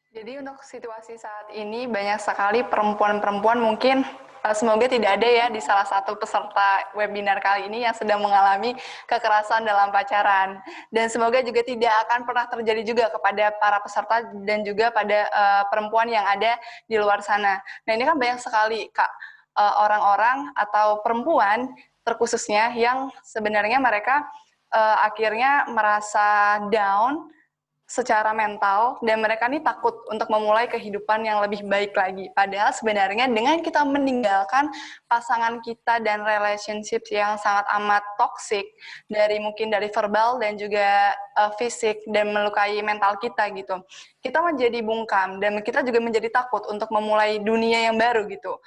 Jadi untuk situasi saat ini banyak sekali perempuan-perempuan mungkin semoga tidak ada ya di salah satu peserta webinar kali ini yang sedang mengalami kekerasan dalam pacaran. Dan semoga juga tidak akan pernah terjadi juga kepada para peserta dan juga pada perempuan yang ada di luar sana. Nah ini kan banyak sekali Kak orang-orang atau perempuan terkhususnya yang sebenarnya mereka akhirnya merasa down secara mental, dan mereka nih takut untuk memulai kehidupan yang lebih baik lagi. Padahal sebenarnya dengan kita meninggalkan pasangan kita dan relationship yang sangat amat toksik, mungkin dari verbal dan juga fisik, dan melukai mental kita gitu, kita menjadi bungkam, dan kita juga menjadi takut untuk memulai dunia yang baru gitu.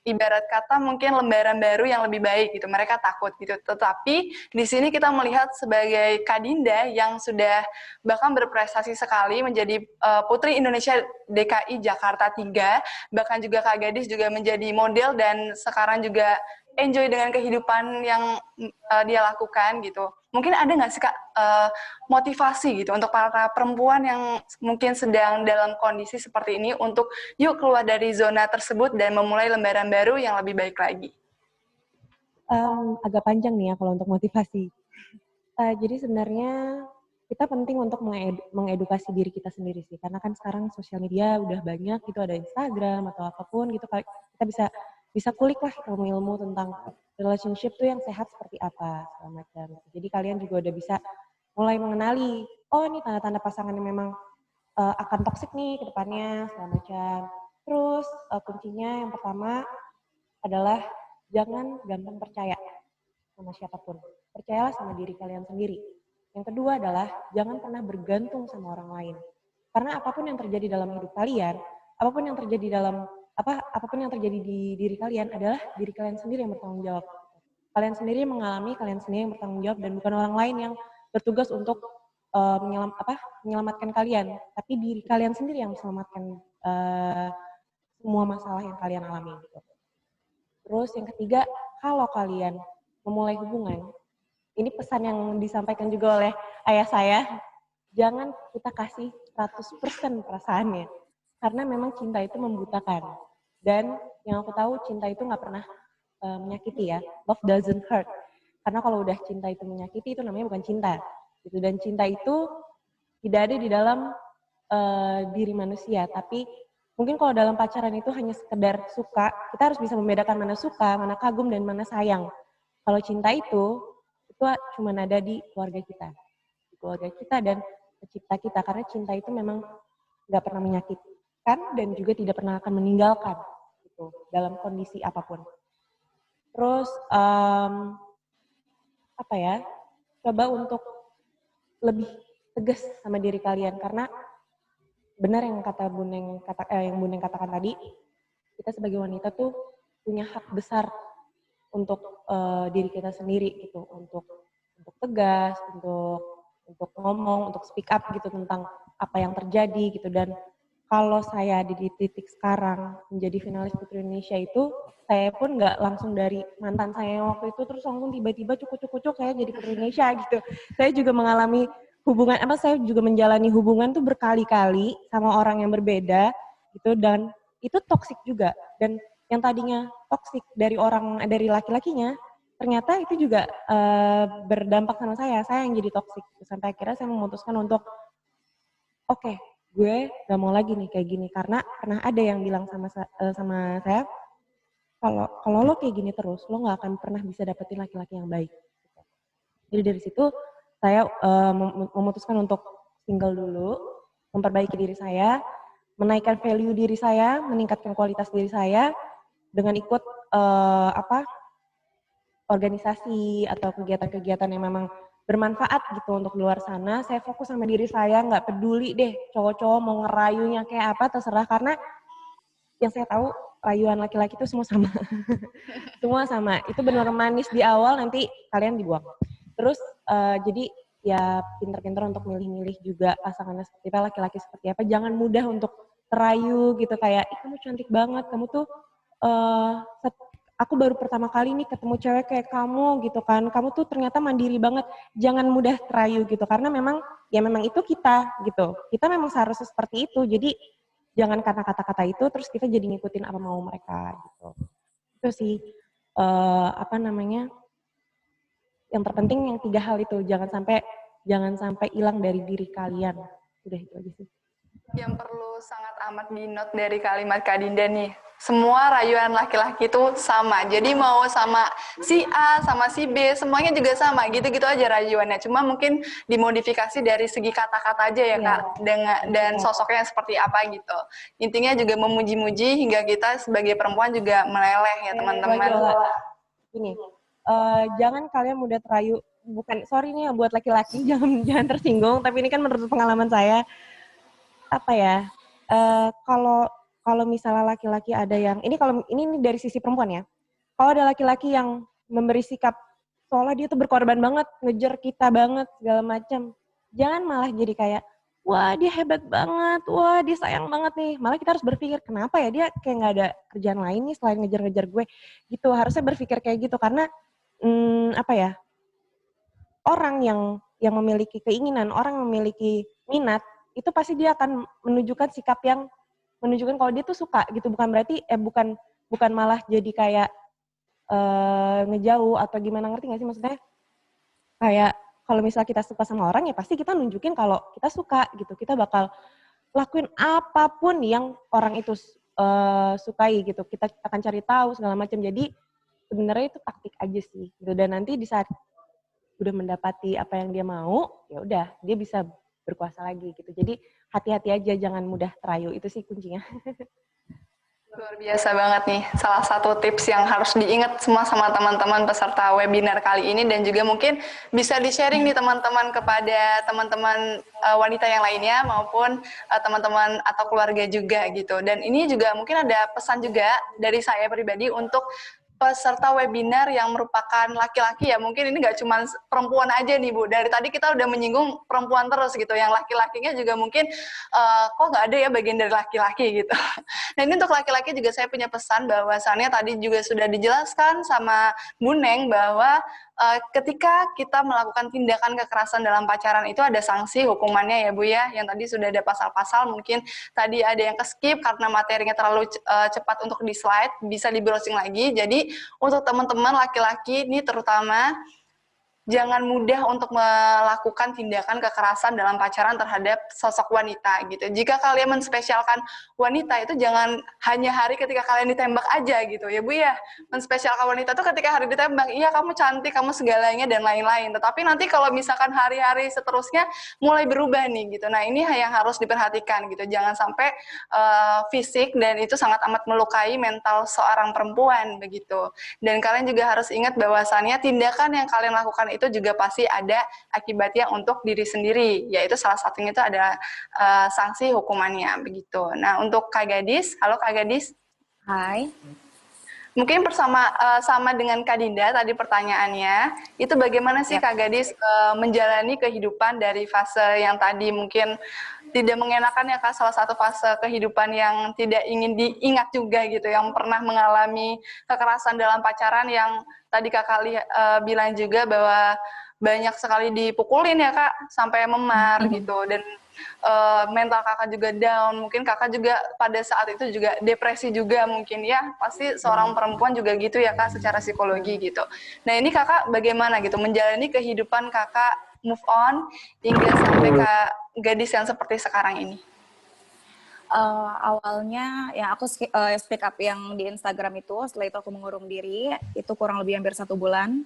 Ibarat kata mungkin lembaran baru yang lebih baik gitu, mereka takut gitu. Tetapi di sini kita melihat sebagai Kak Dinda yang sudah bahkan berprestasi sekali menjadi Putri Indonesia DKI Jakarta 3, bahkan juga Kak Gadis juga menjadi model dan sekarang juga enjoy dengan kehidupan yang dia lakukan gitu. Mungkin ada nggak sih Kak motivasi gitu untuk para perempuan yang mungkin sedang dalam kondisi seperti ini untuk yuk keluar dari zona tersebut dan memulai lembaran baru yang lebih baik lagi? Agak panjang nih ya kalau untuk motivasi. Jadi sebenarnya kita penting untuk mengedukasi diri kita sendiri sih, karena kan sekarang sosial media udah banyak, itu ada Instagram atau apapun gitu, kita bisa kulik lah ilmu-ilmu tentang relationship tuh yang sehat seperti apa segala macam. Jadi kalian juga udah bisa mulai mengenali, oh ini tanda-tanda pasangan yang memang akan toksik nih ke depannya segala macam. Terus kuncinya yang pertama adalah jangan gampang percaya sama siapapun. Percayalah sama diri kalian sendiri. Yang kedua adalah jangan pernah bergantung sama orang lain. Karena apapun yang terjadi dalam hidup kalian, apapun yang terjadi di diri kalian adalah diri kalian sendiri yang bertanggung jawab. Kalian sendiri mengalami, kalian sendiri yang bertanggung jawab dan bukan orang lain yang bertugas untuk menyelamatkan kalian, tapi diri kalian sendiri yang menyelamatkan semua masalah yang kalian alami gitu. Terus yang ketiga, kalau kalian memulai hubungan, ini pesan yang disampaikan juga oleh ayah saya, jangan kita kasih 100% perasaannya. Karena memang cinta itu membutakan. Dan yang aku tahu cinta itu nggak pernah menyakiti ya. Love doesn't hurt. Karena kalau udah cinta itu menyakiti, itu namanya bukan cinta. Gitu. Dan cinta itu tidak ada di dalam diri manusia. Tapi mungkin kalau dalam pacaran itu hanya sekedar suka, kita harus bisa membedakan mana suka, mana kagum, dan mana sayang. Kalau cinta itu cuma ada di keluarga kita dan pencipta kita, karena cinta itu memang nggak pernah menyakitkan dan juga tidak pernah akan meninggalkan gitu dalam kondisi apapun. Terus coba untuk lebih tegas sama diri kalian, karena benar yang kata yang Bun katakan tadi, kita sebagai wanita tuh punya hak besar untuk diri kita sendiri gitu, untuk tegas, untuk ngomong, untuk speak up gitu tentang apa yang terjadi gitu. Dan kalau saya di titik sekarang menjadi finalis Putri Indonesia itu, saya pun nggak langsung dari mantan saya yang waktu itu terus langsung tiba-tiba cukup saya jadi Putri Indonesia gitu. Saya juga mengalami saya juga menjalani hubungan tuh berkali-kali sama orang yang berbeda gitu, dan itu toksik juga. Dan yang tadinya toksik dari laki-lakinya, ternyata itu juga berdampak sama saya yang jadi toksik. Sampai akhirnya saya memutuskan untuk oke, gue gak mau lagi nih kayak gini, karena pernah ada yang bilang sama saya, kalau lo kayak gini terus, lo gak akan pernah bisa dapetin laki-laki yang baik. Jadi dari situ saya memutuskan untuk single dulu, memperbaiki diri saya, menaikkan value diri saya, meningkatkan kualitas diri saya dengan ikut organisasi atau kegiatan-kegiatan yang memang bermanfaat gitu untuk di luar sana. Saya fokus sama diri saya, nggak peduli deh cowok-cowok mau ngerayunya kayak apa, terserah, karena yang saya tahu rayuan laki-laki itu semua sama. Semua sama. Itu benar manis di awal, nanti kalian dibuang. Terus jadi ya pinter-pinter untuk milih-milih juga pasangannya seperti apa, laki-laki seperti apa. Jangan mudah untuk terayu gitu, kayak kamu cantik banget, kamu tuh aku baru pertama kali nih ketemu cewek kayak kamu gitu kan, kamu tuh ternyata mandiri banget. Jangan mudah terayu gitu, karena memang itu kita gitu, kita memang seharusnya seperti itu. Jadi jangan karena kata-kata itu terus kita jadi ngikutin apa mau mereka gitu. Itu sih yang terpenting yang 3 hal itu, jangan sampai hilang dari diri kalian. Udah itu aja sih. Yang perlu sangat amat di-note dari kalimat Kak Dinda nih, semua rayuan laki-laki itu sama. Jadi mau sama si A, sama si B, semuanya juga sama. Gitu-gitu aja rayuannya. Cuma mungkin dimodifikasi dari segi kata-kata aja ya Kak, dan sosoknya seperti apa gitu. Intinya juga memuji-muji hingga kita sebagai perempuan juga meleleh ya teman-teman. Gini, jangan kalian mudah terayu. Bukan, sorry nih buat laki-laki, jangan tersinggung. Tapi ini kan menurut pengalaman saya. Kalau misalnya laki-laki ada yang ini dari sisi perempuan ya, kalau ada laki-laki yang memberi sikap seolah dia tuh berkorban banget, ngejar kita banget segala macam, jangan malah jadi kayak wah dia hebat banget, wah dia sayang banget nih. Malah kita harus berpikir, kenapa ya dia kayak nggak ada kerjaan lain nih selain ngejar-ngejar gue. Gitu, harusnya berpikir kayak gitu. Karena, apa ya, orang yang memiliki keinginan, orang yang memiliki minat, itu pasti dia akan menunjukkan sikap yang menunjukkan kalau dia tuh suka gitu. Bukan berarti, bukan malah jadi kayak ngejauh atau gimana, ngerti nggak sih maksudnya? Kayak kalau misalnya kita suka sama orang ya pasti kita nunjukin kalau kita suka gitu. Kita bakal lakuin apapun yang orang itu sukai gitu. Kita akan cari tahu segala macam. Jadi sebenarnya itu taktik aja sih gitu. Dan nanti di saat udah mendapati apa yang dia mau, ya udah dia bisa berkuasa lagi gitu. Jadi hati-hati aja, jangan mudah terayu, itu sih kuncinya. Luar biasa banget nih, salah satu tips yang harus diingat semua sama teman-teman peserta webinar kali ini, dan juga mungkin bisa di-sharing nih teman-teman kepada teman-teman wanita yang lainnya maupun teman-teman atau keluarga juga gitu. Dan ini juga mungkin ada pesan juga dari saya pribadi untuk peserta webinar yang merupakan laki-laki ya, mungkin ini nggak cuma perempuan aja nih Bu, dari tadi kita udah menyinggung perempuan terus gitu, yang laki-lakinya juga mungkin kok nggak ada ya bagian dari laki-laki gitu. Nah ini untuk laki-laki juga saya punya pesan bahwasannya tadi juga sudah dijelaskan sama Bu Neng bahwa ketika kita melakukan tindakan kekerasan dalam pacaran itu ada sanksi hukumannya ya Bu ya, yang tadi sudah ada pasal-pasal, mungkin tadi ada yang ke-skip karena materinya terlalu cepat untuk di-slide, bisa di-browsing lagi. Jadi untuk teman-teman laki-laki ini terutama jangan mudah untuk melakukan tindakan kekerasan dalam pacaran terhadap sosok wanita gitu. Jika kalian menspesialkan wanita itu jangan hanya hari ketika kalian ditembak aja gitu ya Bu ya. Menspesialkan wanita itu ketika hari ditembak, iya kamu cantik, kamu segalanya dan lain-lain. Tetapi nanti kalau misalkan hari-hari seterusnya mulai berubah nih gitu. Nah ini yang harus diperhatikan gitu. Jangan sampai fisik, dan itu sangat amat melukai mental seorang perempuan begitu. Dan kalian juga harus ingat bahwasannya tindakan yang kalian lakukan itu juga pasti ada akibatnya untuk diri sendiri, yaitu salah satunya itu ada sanksi hukumannya begitu. Nah untuk Kak Gadis, halo Kak Gadis. Hai. Mungkin sama dengan Kak Dinda tadi pertanyaannya, itu bagaimana sih Kak Gadis menjalani kehidupan dari fase yang tadi mungkin tidak mengenakan ya Kak, salah satu fase kehidupan yang tidak ingin diingat juga gitu, yang pernah mengalami kekerasan dalam pacaran yang tadi Kakak bilang juga bahwa banyak sekali dipukulin ya Kak, sampai memar gitu, dan mental Kakak juga down, mungkin Kakak juga pada saat itu juga depresi juga mungkin ya, pasti seorang perempuan juga gitu ya Kak secara psikologi gitu. Nah ini Kakak bagaimana gitu menjalani kehidupan Kakak move on hingga sampai ke gadis yang seperti sekarang ini? Awalnya ya aku speak up yang di Instagram itu, setelah itu aku mengurung diri, itu kurang lebih hampir 1 bulan.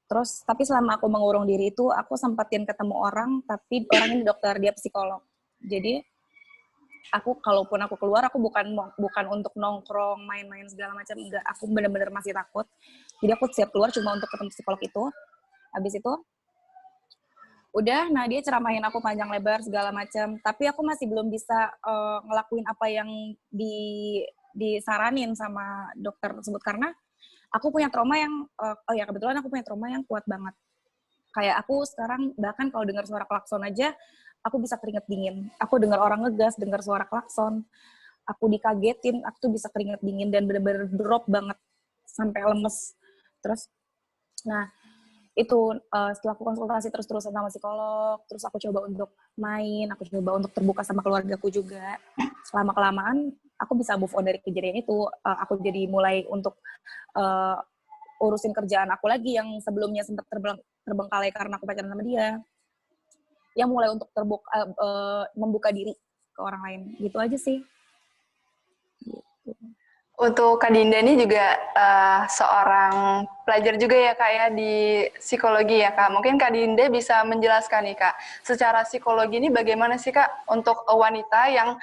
Terus, tapi selama aku mengurung diri itu, aku sempetin ketemu orang, tapi orang ini dokter, dia psikolog. Jadi, kalaupun aku keluar, aku bukan untuk nongkrong, main-main segala macam, enggak. Aku benar-benar masih takut. Jadi aku siap keluar cuma untuk ketemu psikolog itu. Habis itu, udah, nah dia ceramahin aku panjang lebar segala macam. Tapi aku masih belum bisa ngelakuin apa yang disaranin sama dokter tersebut, karena aku punya trauma yang, kebetulan aku punya trauma yang kuat banget. Kayak aku sekarang, bahkan kalau dengar suara klakson aja, aku bisa keringet dingin. Aku dengar orang ngegas, dengar suara klakson, aku dikagetin, aku tuh bisa keringet dingin dan bener-bener drop banget, sampai lemes. Terus, nah, itu setelah aku konsultasi terus-terusan sama psikolog, terus aku coba untuk main, aku coba untuk terbuka sama keluargaku juga. Lama-kelamaan, aku bisa move on dari kejadian itu. Aku jadi mulai untuk urusin kerjaan aku lagi yang sebelumnya sempat terbengkalai karena aku pacaran sama dia. Yang mulai untuk membuka diri ke orang lain. Gitu aja sih. Gitu. Untuk Kak Dinda ini juga seorang pelajar juga ya Kak ya di psikologi ya Kak. Mungkin Kak Dinda bisa menjelaskan nih Kak, secara psikologi ini bagaimana sih Kak untuk wanita yang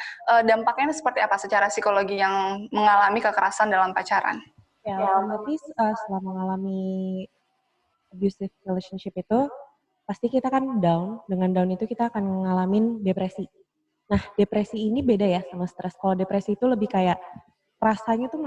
dampaknya seperti apa secara psikologi yang mengalami kekerasan dalam pacaran? Ya, otomatis setelah mengalami abusive relationship itu, pasti kita kan down. Dengan down itu kita akan ngalamin depresi. Nah, depresi ini beda ya sama stres. Kalau depresi itu lebih kayak rasanya tuh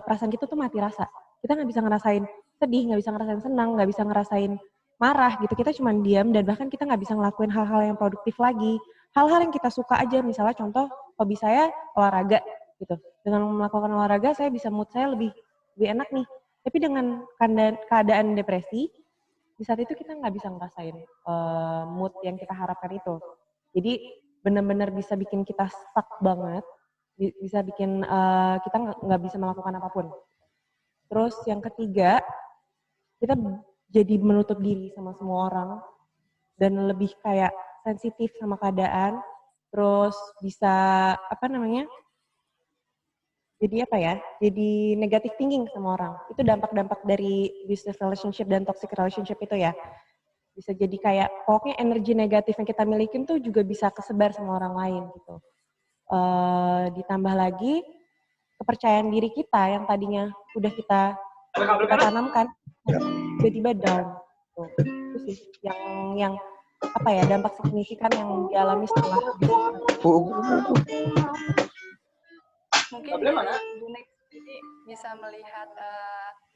perasaan kita tuh mati rasa. Kita nggak bisa ngerasain sedih, nggak bisa ngerasain senang, nggak bisa ngerasain marah gitu. Kita cuma diam, dan bahkan kita nggak bisa ngelakuin hal-hal yang produktif lagi. hal-hal yang kita suka aja, misalnya contoh hobi saya olahraga gitu. Dengan melakukan olahraga saya bisa mood saya lebih enak nih. Tapi dengan keadaan depresi, di saat itu kita nggak bisa ngerasain mood yang kita harapkan itu. Jadi benar-benar bisa bikin kita stuck banget, bisa bikin kita nggak bisa melakukan apapun. Terus yang ketiga, kita jadi menutup diri sama semua orang dan lebih kayak sensitif sama keadaan, terus bisa jadi negative thinking sama orang. Itu dampak-dampak dari abusive relationship dan toxic relationship itu ya. Bisa jadi kayak pokoknya energi negatif yang kita milikin tuh juga bisa kesebar sama orang lain gitu. Ditambah lagi kepercayaan diri kita yang tadinya udah kita tanamkan tiba-tiba down. Tuh. Itu sih yang dampak signifikan yang dialami setelah mungkin Bu Nek bisa melihat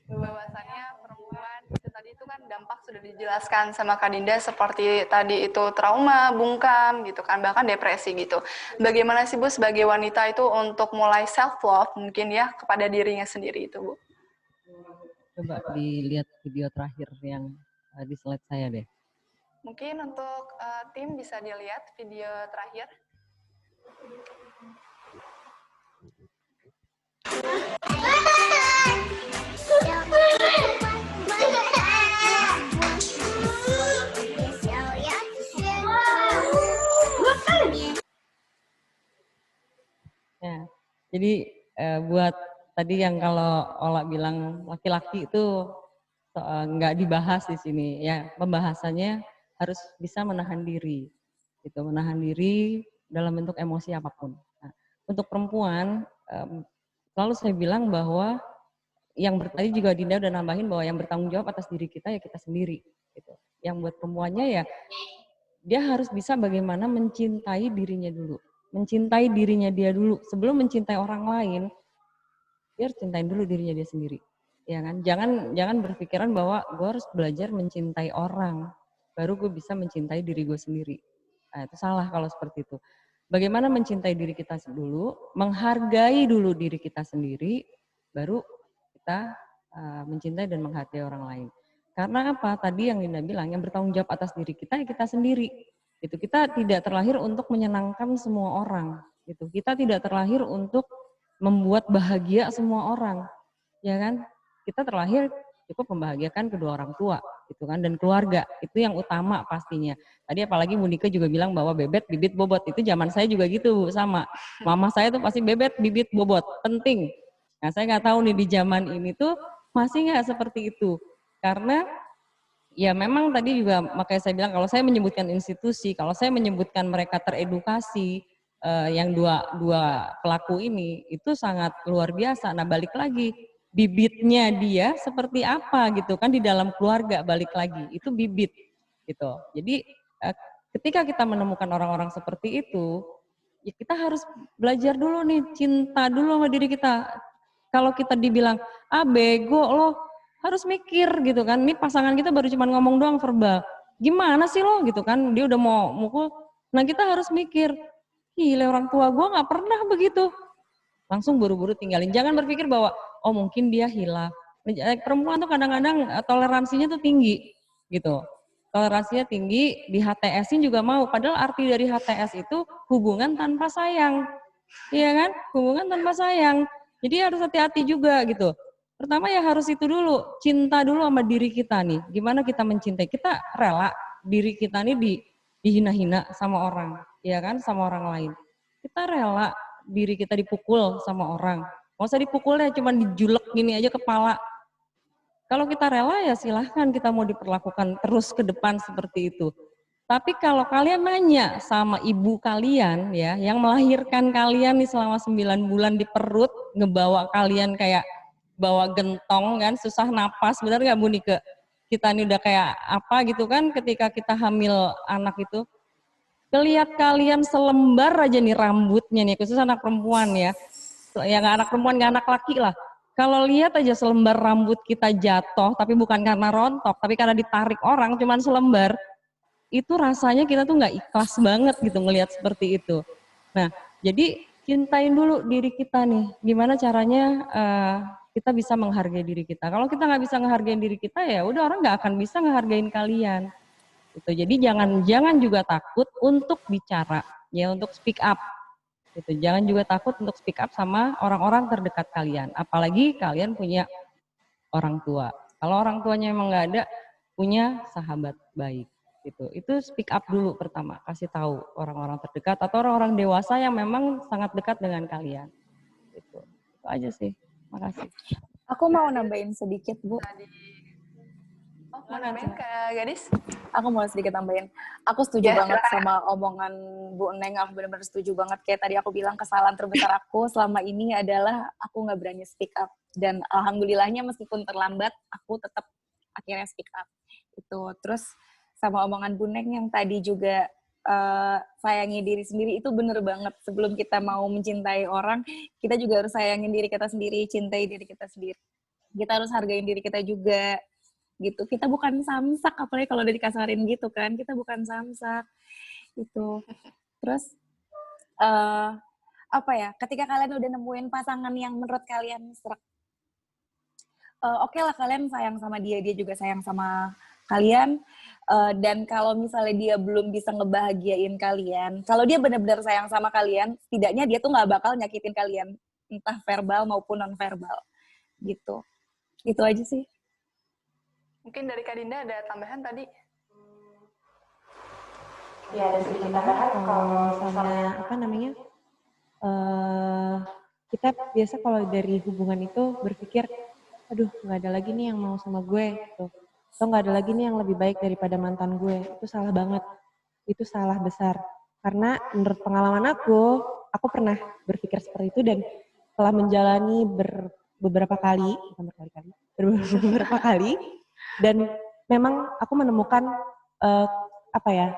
bahwasannya perempuan itu tadi itu kan dampak sudah dijelaskan sama Kak Dinda seperti tadi itu trauma, bungkam gitu kan, bahkan depresi gitu. Bagaimana sih Bu sebagai wanita itu untuk mulai self love mungkin ya kepada dirinya sendiri itu Bu? Coba dilihat video terakhir yang di slide saya deh. Mungkin untuk tim bisa dilihat video terakhir. Ya, jadi buat tadi yang kalau Ola bilang laki-laki itu nggak dibahas di sini, ya pembahasannya harus bisa menahan diri, gitu, menahan diri dalam bentuk emosi apapun. Nah, untuk perempuan, selalu saya bilang bahwa tadi juga Dinda udah nambahin bahwa yang bertanggung jawab atas diri kita ya kita sendiri, gitu. Yang buat perempuannya ya dia harus bisa bagaimana mencintai dirinya dulu. Mencintai dirinya dia dulu sebelum mencintai orang lain. Dia harus cintain dulu dirinya dia sendiri, ya kan? Jangan berpikiran bahwa gue harus belajar mencintai orang baru gue bisa mencintai diri gue sendiri. Nah, itu salah kalau seperti itu. Bagaimana mencintai diri kita dulu, menghargai dulu diri kita sendiri, baru kita mencintai dan menghargai orang lain. Karena apa? Tadi yang Dinda bilang, yang bertanggung jawab atas diri kita ya kita sendiri. Gitu. Kita tidak terlahir untuk menyenangkan semua orang. Gitu. Kita tidak terlahir untuk membuat bahagia semua orang, ya kan? Kita terlahir cukup membahagiakan kedua orang tua, gitu kan, dan keluarga. Itu yang utama pastinya. Tadi apalagi Bu Nika juga bilang bahwa bebet, bibit, bobot. Itu zaman saya juga gitu, sama. Mama saya tuh pasti bebet, bibit, bobot. Penting. Nah, saya nggak tahu nih di zaman ini tuh masih nggak seperti itu. Karena ya memang tadi juga makanya saya bilang kalau saya menyebutkan institusi, kalau saya menyebutkan mereka teredukasi, yang dua pelaku ini itu sangat luar biasa. Nah balik lagi bibitnya dia seperti apa gitu kan di dalam keluarga, balik lagi itu bibit gitu. Jadi ketika kita menemukan orang-orang seperti itu, ya kita harus belajar dulu nih, cinta dulu sama diri kita. Kalau kita dibilang bego lo, harus mikir gitu kan, ini pasangan kita baru cuma ngomong doang verbal, gimana sih lo gitu kan, dia udah mau mukul. Nah kita harus mikir, gila orang tua gue gak pernah begitu, langsung buru-buru tinggalin. Jangan berpikir bahwa oh mungkin dia hilaf. Perempuan tuh kadang-kadang toleransinya tuh tinggi gitu, toleransinya tinggi, di HTS-in juga mau, padahal arti dari HTS itu hubungan tanpa sayang, iya kan, hubungan tanpa sayang. Jadi harus hati-hati juga gitu. Pertama ya harus itu dulu, cinta dulu sama diri kita nih. Gimana kita mencintai? Kita rela diri kita nih dihina-hina sama orang, ya kan, sama orang lain. Kita rela diri kita dipukul sama orang. Nggak usah dipukul ya, cuma dijulek gini aja kepala. Kalau kita rela ya silahkan kita mau diperlakukan terus ke depan seperti itu. Tapi kalau kalian nanya sama ibu kalian ya, yang melahirkan kalian nih selama 9 bulan di perut, ngebawa kalian kayak bawa gentong kan, susah napas, benar nggak Bu Nike? Kita ini udah kayak apa gitu kan ketika kita hamil anak itu. Kelihat kalian selembar aja nih rambutnya nih, khusus anak perempuan ya. Ya nggak anak perempuan, nggak anak laki lah. Kalau lihat aja selembar rambut kita jatuh, tapi bukan karena rontok, tapi karena ditarik orang, cuman selembar. itu rasanya kita tuh nggak ikhlas banget gitu ngelihat seperti itu. Nah, jadi cintain dulu diri kita nih. Gimana caranya kita bisa menghargai diri kita. Kalau kita nggak bisa menghargai diri kita, ya udah orang nggak akan bisa menghargai kalian. Gitu. Jadi jangan juga takut untuk bicara, ya untuk speak up. Gitu. Jangan juga takut untuk speak up sama orang-orang terdekat kalian. Apalagi kalian punya orang tua. Kalau orang tuanya emang nggak ada, punya sahabat baik. Gitu. Itu speak up dulu pertama, kasih tahu orang-orang terdekat atau orang-orang dewasa yang memang sangat dekat dengan kalian. Gitu. Itu aja sih. Makasih. Aku mau nambahin sedikit, Bu. Oh, mau nambahin ke gadis? Aku mau sedikit tambahin. Aku setuju Ya, banget silakan. sama omongan Bu Neng. Aku benar-benar setuju banget. Kayak tadi aku bilang, kesalahan terbesar aku selama ini adalah aku nggak berani speak up. Dan alhamdulillahnya meskipun terlambat, aku tetap akhirnya speak up. Itu. Terus sama omongan Bu Neng yang tadi juga sayangi diri sendiri, itu bener banget. Sebelum kita mau mencintai orang, kita juga harus sayangin diri kita sendiri, cintai diri kita sendiri. Kita harus hargain diri kita juga. Gitu, kita bukan samsak, apalagi kalau udah dikasarin gitu kan, kita bukan samsak itu. Terus apa ya, ketika kalian udah nemuin pasangan yang menurut kalian serak, oke lah kalian sayang sama dia, dia juga sayang sama kalian, dan kalau misalnya dia belum bisa ngebahagiain kalian, kalau dia benar-benar sayang sama kalian, setidaknya dia tuh nggak bakal nyakitin kalian, entah verbal maupun non verbal gitu. Itu aja sih. Mungkin dari Kak Dinda ada tambahan tadi? Ya, ada sedikit tambahan kalau misalnya apa namanya, kita biasa kalau dari hubungan itu berpikir, aduh nggak ada lagi nih yang mau sama gue gitu, atau nggak ada lagi nih yang lebih baik daripada mantan gue. Itu salah banget, itu salah besar, karena menurut pengalaman aku pernah berpikir seperti itu, dan telah menjalani beberapa kali, bukan berkali-kali, beberapa kali, dan memang aku menemukan apa ya,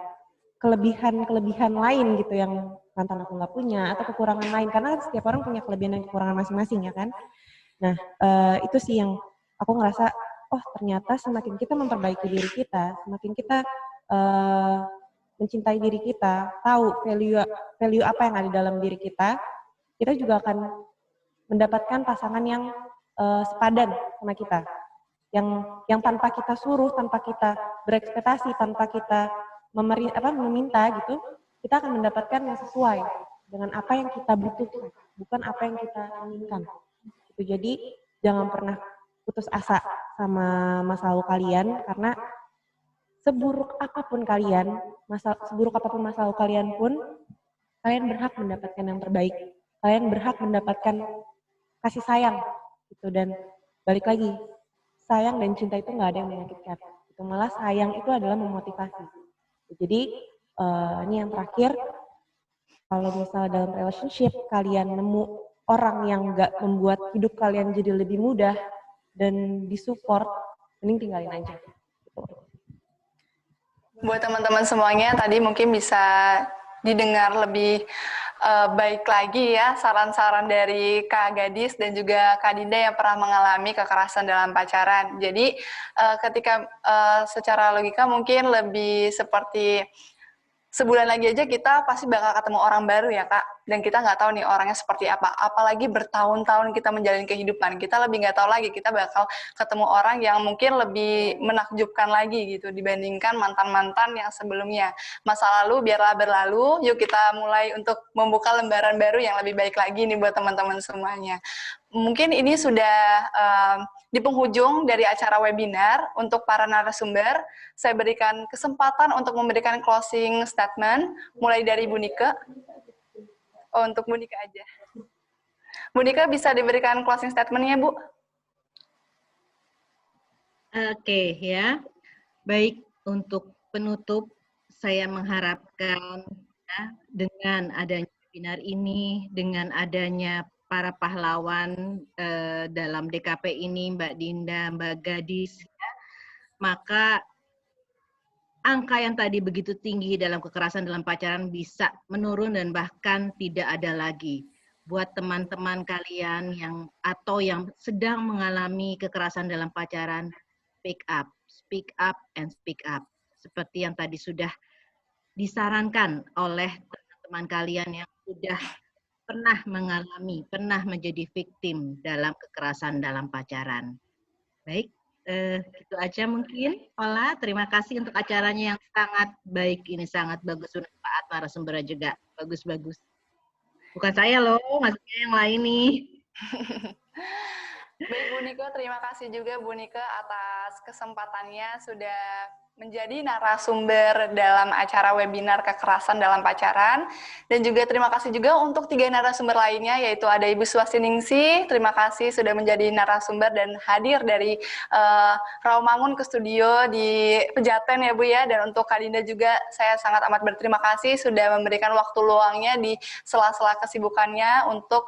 kelebihan lain gitu yang mantan aku nggak punya, atau kekurangan lain, karena setiap orang punya kelebihan dan kekurangan masing-masing ya kan. Nah, itu sih yang aku ngerasa, oh ternyata semakin kita memperbaiki diri kita, semakin kita mencintai diri kita, tahu value apa yang ada dalam diri kita juga akan mendapatkan pasangan yang sepadan sama kita, yang tanpa kita suruh, tanpa kita berekspektasi, tanpa kita meminta gitu, kita akan mendapatkan yang sesuai dengan apa yang kita butuhkan, bukan apa yang kita inginkan. Gitu. Jadi jangan pernah putus asa sama masa lalu kalian, karena seburuk apapun masa lalu kalian pun, kalian berhak mendapatkan yang terbaik. Kalian berhak mendapatkan kasih sayang gitu. Dan balik lagi, sayang dan cinta itu nggak ada yang menyakitkan. Itu malah sayang itu adalah memotivasi. Jadi ini yang terakhir, kalau misalnya dalam relationship kalian nemu orang yang nggak membuat hidup kalian jadi lebih mudah dan disupport, mending tinggalin aja. Buat teman-teman semuanya, tadi mungkin bisa didengar lebih baik lagi ya saran-saran dari Kak Gadis dan juga Kak Dinda yang pernah mengalami kekerasan dalam pacaran. Jadi ketika secara logika mungkin lebih seperti sebulan lagi aja kita pasti bakal ketemu orang baru ya Kak, dan kita nggak tahu nih orangnya seperti apa, apalagi bertahun-tahun kita menjalani kehidupan, kita lebih nggak tahu lagi, kita bakal ketemu orang yang mungkin lebih menakjubkan lagi gitu dibandingkan mantan-mantan yang sebelumnya. Masa lalu biarlah berlalu, yuk kita mulai untuk membuka lembaran baru yang lebih baik lagi nih buat teman-teman semuanya. Mungkin ini sudah di penghujung dari acara webinar. Untuk para narasumber, saya berikan kesempatan untuk memberikan closing statement, mulai dari Bu Nika. Oh, untuk Bu Nika aja. Bu Nika bisa diberikan closing statement-nya, Bu? Oke, ya. Baik, untuk penutup, saya mengharapkan ya, dengan adanya webinar ini, dengan adanya para pahlawan dalam DKP ini, Mbak Dinda, Mbak Gadis, ya, maka angka yang tadi begitu tinggi dalam kekerasan dalam pacaran bisa menurun dan bahkan tidak ada lagi. Buat teman-teman kalian yang sedang mengalami kekerasan dalam pacaran, speak up and speak up. seperti yang tadi sudah disarankan oleh teman-teman kalian yang sudah pernah mengalami, pernah menjadi victim dalam kekerasan dalam pacaran. Baik, gitu aja mungkin. Ola, terima kasih untuk acaranya yang sangat baik ini, sangat bagus, bermanfaat, narasumbernya juga bagus-bagus. Bukan saya loh, maksudnya yang lain nih. Baik Bu Nike, terima kasih juga Bu Nike atas kesempatannya sudah menjadi narasumber dalam acara webinar kekerasan dalam pacaran. Dan juga terima kasih juga untuk 3 narasumber lainnya, yaitu ada Ibu Swasiningsih, terima kasih sudah menjadi narasumber dan hadir dari Rawamangun ke studio di Pejaten ya Bu ya. Dan untuk Kak Dinda juga saya sangat amat berterima kasih sudah memberikan waktu luangnya di sela-sela kesibukannya untuk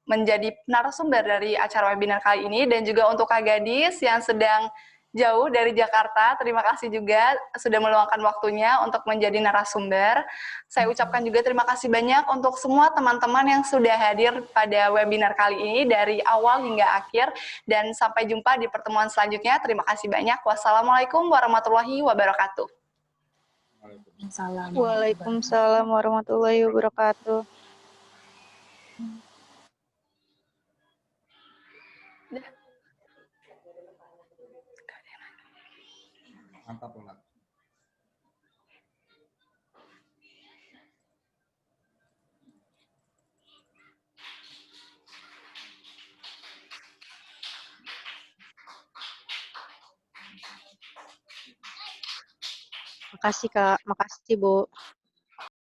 menjadi narasumber dari acara webinar kali ini. Dan juga untuk Kak Gadis yang sedang jauh dari Jakarta, terima kasih juga sudah meluangkan waktunya untuk menjadi narasumber. Saya ucapkan juga terima kasih banyak untuk semua teman-teman yang sudah hadir pada webinar kali ini dari awal hingga akhir, dan sampai jumpa di pertemuan selanjutnya. Terima kasih banyak. Wassalamualaikum warahmatullahi wabarakatuh. Waalaikumsalam warahmatullahi wabarakatuh. Mantap, Ola. Makasih Kak, makasih Bu.